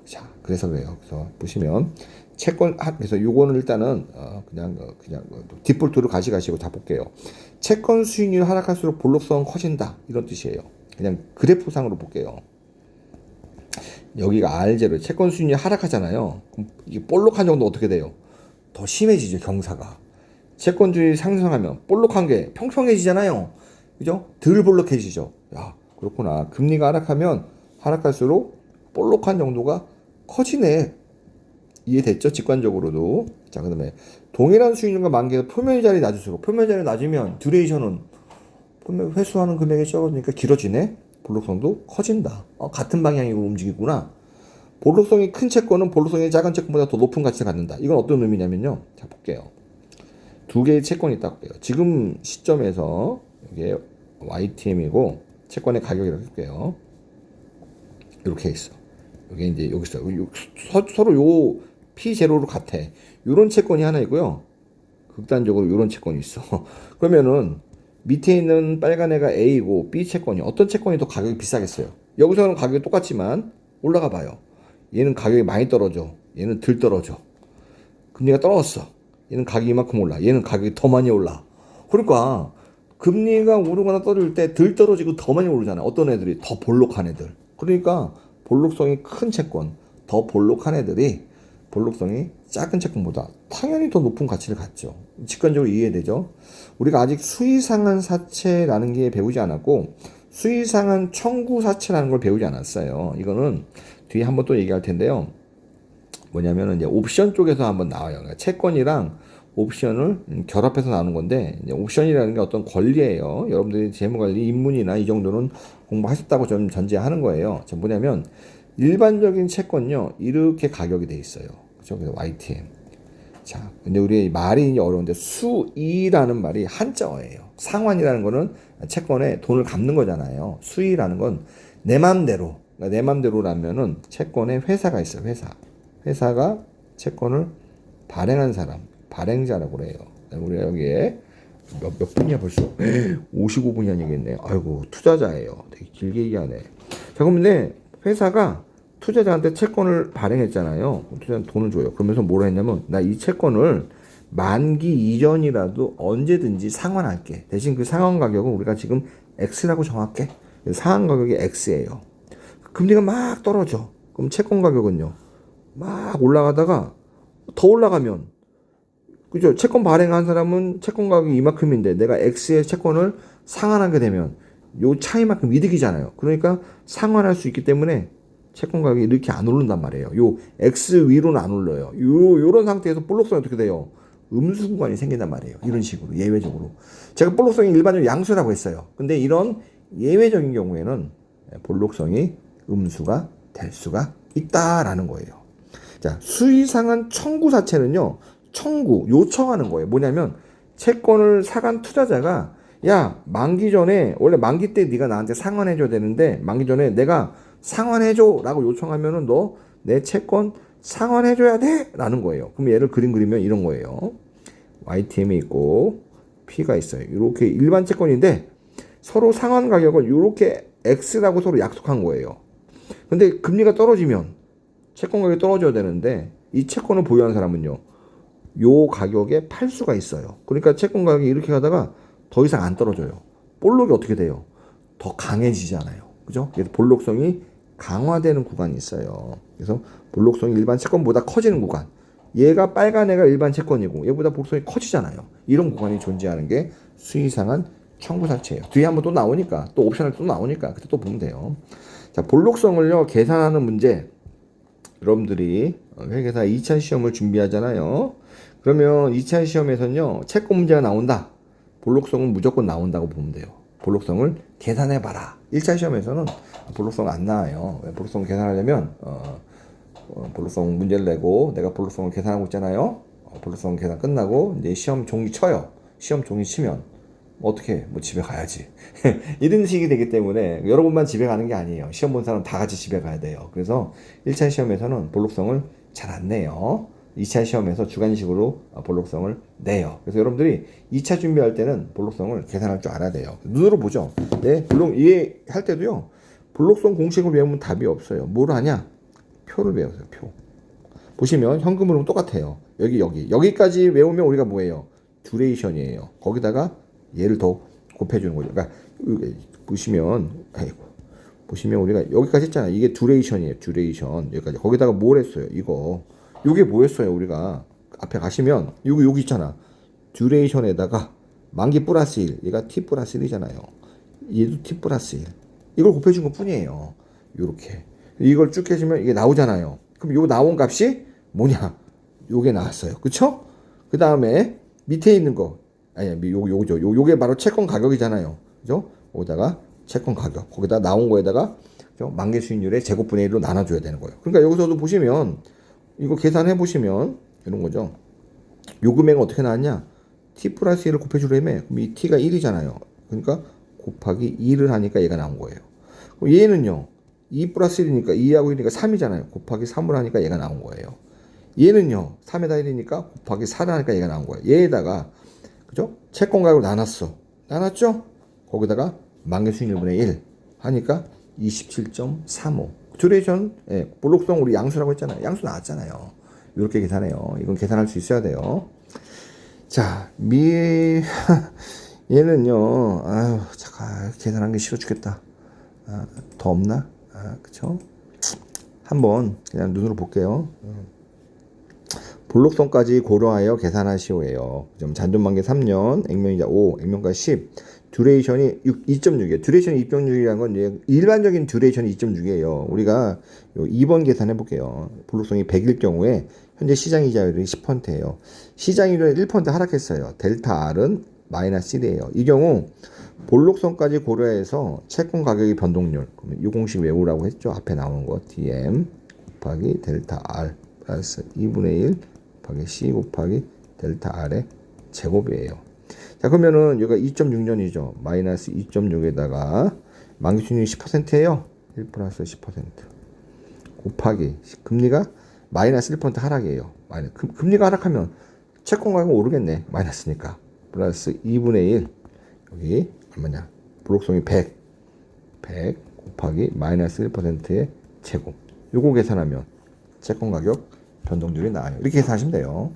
자, 그래서 그래요. 그래서 보시면 채권, 그래서 요거는 일단은 그냥 디폴트로 가시고 다 볼게요. 채권 수익률 하락할수록 볼록성은 커진다, 이런 뜻이에요. 그냥 그래프상으로 볼게요. 여기가 R0, 채권 수익률이 하락하잖아요. 그럼 이게 볼록한 정도 어떻게 돼요? 더 심해지죠, 경사가. 채권주의 상승하면 볼록한 게 평평해지잖아요. 그죠? 덜 볼록해지죠. 야, 그렇구나. 금리가 하락하면 하락할수록 볼록한 정도가 커지네. 이해됐죠? 직관적으로도. 자, 그 다음에 동일한 수익률과 만기에서 표면이자리 낮을수록, 표면이자리 낮으면 듀레이션은 회수하는 금액이 적어지니까 길어지네. 볼록성도 커진다. 같은 방향으로 움직이구나. 볼록성이 큰 채권은 볼록성이 작은 채권보다 더 높은 가치를 갖는다. 이건 어떤 의미냐면요. 자, 볼게요. 두 개의 채권이 있다고 해요. 지금 시점에서 이게 YTM이고 채권의 가격이라고 할게요. 이렇게 있어. 여기 이제 여기 있어. 서로 요 P0로 같아. 요런 채권이 하나 있고요. 극단적으로 요런 채권이 있어. 그러면은 밑에 있는 빨간 애가 A고 B 채권이 어떤 채권이 더 가격이 비싸겠어요? 여기서는 가격이 똑같지만 올라가 봐요. 얘는 가격이 많이 떨어져. 얘는 덜 떨어져. 금리가 떨어졌어. 얘는 가격이 이만큼 올라. 얘는 가격이 더 많이 올라. 그러니까 금리가 오르거나 떨어질 때 덜 떨어지고 더 많이 오르잖아. 어떤 애들이 더 볼록한 애들. 그러니까 볼록성이 큰 채권, 더 볼록한 애들이 볼록성이 작은 채권보다 당연히 더 높은 가치를 갖죠. 직관적으로 이해되죠? 우리가 아직 수의상한 사채라는 게 배우지 않았고 수의상한 청구 사채라는 걸 배우지 않았어요. 이거는 뒤에 한번 또 얘기할 텐데요. 뭐냐면은 이제 옵션 쪽에서 한번 나와요. 그러니까 채권이랑 옵션을 결합해서 나오는 건데 이제 옵션이라는 게 어떤 권리예요. 여러분들이 재무관리 입문이나 이 정도는 공부하셨다고 좀 전제하는 거예요. 뭐냐면 일반적인 채권요 이렇게 가격이 돼 있어요. 그죠? 그래서 YTM. 자, 근데 우리 말이 이제 어려운데 수의라는 말이 한자어예요. 상환이라는 거는 채권에 돈을 갚는 거잖아요. 수의라는 건 내 맘대로. 그러니까 내 맘대로라면은 채권에 회사가 있어요. 회사가 채권을 발행한 사람, 발행자라고 그래요. 우리가 여기에 몇 분이야 벌써? 55분이 아니겠네. 아이고 투자자예요. 되게 길게 얘기하네. 자, 그런데 회사가 투자자한테 채권을 발행했잖아요. 투자자한테 돈을 줘요. 그러면서 뭐라 했냐면 나 이 채권을 만기 이전이라도 언제든지 상환할게. 대신 그 상환 가격은 우리가 지금 X라고 정할게. 상환 가격이 X예요. 금리가 막 떨어져. 그럼 채권 가격은요. 막 올라가다가 더 올라가면 그죠? 채권 발행한 사람은 채권 가격이 이만큼인데 내가 X의 채권을 상환하게 되면 요 차이만큼 이득이잖아요. 그러니까 상환할 수 있기 때문에 채권 가격이 이렇게 안 오른단 말이에요. 요 X 위로는 안 올라요. 요런 상태에서 볼록성이 어떻게 돼요? 음수 구간이 생긴단 말이에요. 이런 식으로 예외적으로. 제가 볼록성이 일반적으로 양수라고 했어요. 근데 이런 예외적인 경우에는 볼록성이 음수가 될 수가 있다라는 거예요. 자, 수의상한 청구 자체는요. 요청하는 거예요. 뭐냐면 채권을 사간 투자자가 야, 만기 전에 원래 만기 때 네가 나한테 상환해 줘야 되는데 만기 전에 내가 상환해 줘라고 요청하면은 너 내 채권 상환해 줘야 돼라는 거예요. 그럼 얘를 그림 그리면 이런 거예요. YTM이 있고 P가 있어요. 이렇게 일반 채권인데 서로 상환 가격을 이렇게 X라고 서로 약속한 거예요. 근데 금리가 떨어지면 채권 가격이 떨어져야 되는데 이 채권을 보유한 사람은요. 요 가격에 팔 수가 있어요. 그러니까 채권 가격이 이렇게 가다가 더 이상 안 떨어져요. 볼록이 어떻게 돼요? 더 강해지잖아요. 그죠? 그래서 볼록성이 강화되는 구간이 있어요. 그래서 볼록성이 일반 채권보다 커지는 구간. 얘가 빨간 애가 일반 채권이고 얘보다 볼록성이 커지잖아요. 이런 구간이 존재하는 게 수의상한 청구사채예요. 뒤에 한번 또 나오니까 또 옵션을 또 나오니까 그때 또 보면 돼요. 자, 볼록성을요 계산하는 문제. 여러분들이 회계사 2차 시험을 준비하잖아요. 그러면 2차 시험에서는요 채권 문제가 나온다. 볼록성은 무조건 나온다고 보면 돼요. 볼록성을 계산해봐라. 1차 시험에서는 볼록성 안 나와요. 볼록성을 계산하려면 볼록성 문제를 내고 내가 볼록성을 계산하고 있잖아요. 볼록성 계산 끝나고 이제 시험 종이 쳐요. 시험 종이 치면 어떻게 뭐 집에 가야지. 이런 식이 되기 때문에 여러분만 집에 가는 게 아니에요. 시험 본 사람 다 같이 집에 가야 돼요. 그래서 1차 시험에서는 볼록성을 잘 안 내요. 2차 시험에서 주관식으로 볼록성을 내요. 그래서 여러분들이 2차 준비할 때는 볼록성을 계산할 줄 알아야 돼요. 눈으로 보죠. 네, 물론 이해할 때도요. 볼록성 공식을 외우면 답이 없어요. 뭘 하냐? 표를 외우세요. 표. 보시면 현금으로는 똑같아요. 여기까지 외우면 우리가 뭐예요? 듀레이션이에요. 거기다가 얘를 더 곱해주는 거죠. 그러니까 보시면 우리가 여기까지 했잖아요. 이게 듀레이션이에요. 듀레이션 여기까지. 거기다가 뭘 했어요? 요게 뭐였어요? 우리가 앞에 가시면 여기 있잖아. 듀레이션에다가 만기 플러스 1. 얘가 T 플러스 1이잖아요. 얘도 T 플러스 1. 이걸 곱해준 것 뿐이에요. 요렇게. 이걸 쭉 해주면 이게 나오잖아요. 그럼 요 나온 값이 뭐냐? 요게 나왔어요. 그쵸? 그 다음에 밑에 있는 거. 요거죠. 요게 바로 채권 가격이잖아요. 그죠? 거기다가 채권 가격. 거기다 나온 거에다가 그죠? 만기 수익률의 제곱분의 1로 나눠줘야 되는 거예요. 그러니까 여기서도 보시면 이거 계산해 보시면 이런 거죠. 요 금액은 어떻게 나왔냐? T 플러스 1을 곱해주려면 그럼 이 T가 1이잖아요. 그러니까 곱하기 2를 하니까 얘가 나온 거예요. 그럼 얘는요. 2 플러스 1이니까 2하고 1이니까 3이잖아요. 곱하기 3을 하니까 얘가 나온 거예요. 얘는요. 3에다 1이니까 곱하기 4를 하니까 얘가 나온 거예요. 얘에다가 그죠? 채권 가격을 나눴죠? 거기다가 만기 수익률분의 1 하니까 27.35. 듀레이션, 볼록성 우리 양수라고 했잖아요. 양수 나왔잖아요. 이렇게 계산해요. 이건 계산할 수 있어야 돼요. 자, 얘는요, 아유, 잠깐, 계산한 게 싫어 죽겠다. 더 없나? 그쵸? 한번 그냥 눈으로 볼게요. 볼록성까지 고려하여 계산하시오예요. 잔존만기 3년, 액면이자 5, 액면가 10, 듀레이션이 2.6이에요. 듀레이션이 2.6이라는 건 일반적인 듀레이션이 2.6이에요. 우리가 2번 계산해 볼게요. 볼록성이 100일 경우에 현재 시장 이자율이 10%예요. 시장 이자율이 1% 하락했어요. 델타 R은 마이너스 1이에요. 이 경우 볼록성까지 고려해서 채권 가격의 변동률, 그러면 이 공식 외우라고 했죠. 앞에 나오는 거 DM 곱하기 델타 R 플러스 2분의 1 곱하기 C 곱하기 델타 R의 제곱이에요. 자, 그러면은 여기가 2.6년이죠. 마이너스 2.6에다가 만기순이익 10%예요. 1 플러스 10% 곱하기 금리가 마이너스 1% 하락이에요. 금리가 하락하면 채권 가격은 오르겠네. 마이너스니까. 플러스 2분의 1 여기 얼마냐? 볼록성이 100 곱하기 마이너스 1%의 제곱. 요거 계산하면 채권 가격 변동률이 나와요. 이렇게 계산하시면 돼요.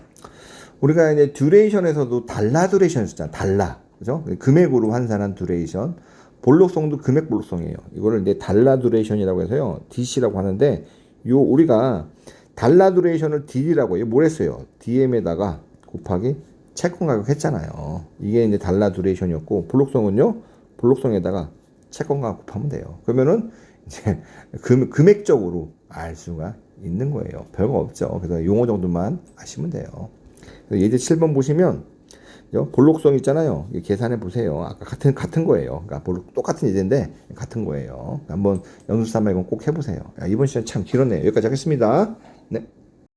우리가 이제 듀레이션에서도 달러 듀레이션 있잖아. 달러. 그죠? 금액으로 환산한 듀레이션. 볼록성도 금액 볼록성이에요. 이거를 이제 달러 듀레이션이라고 해서요. DC라고 하는데 우리가 달러 듀레이션을 DD라고 해요. 뭘 했어요? DM에다가 곱하기 채권 가격 했잖아요. 이게 이제 달러 듀레이션이었고 볼록성은요. 볼록성에다가 채권 가격 곱하면 돼요. 그러면은 이제 금액적으로 알 수가 있는 거예요. 별거 없죠. 그래서 용어 정도만 아시면 돼요. 예제 7번 보시면 볼록성 있잖아요. 계산해 보세요. 아까 같은 거예요. 그러니까 똑같은 예제인데 같은 거예요. 한번 연습 삼아 이건 꼭 해보세요. 이번 시간 참 길었네요. 여기까지 하겠습니다. 네.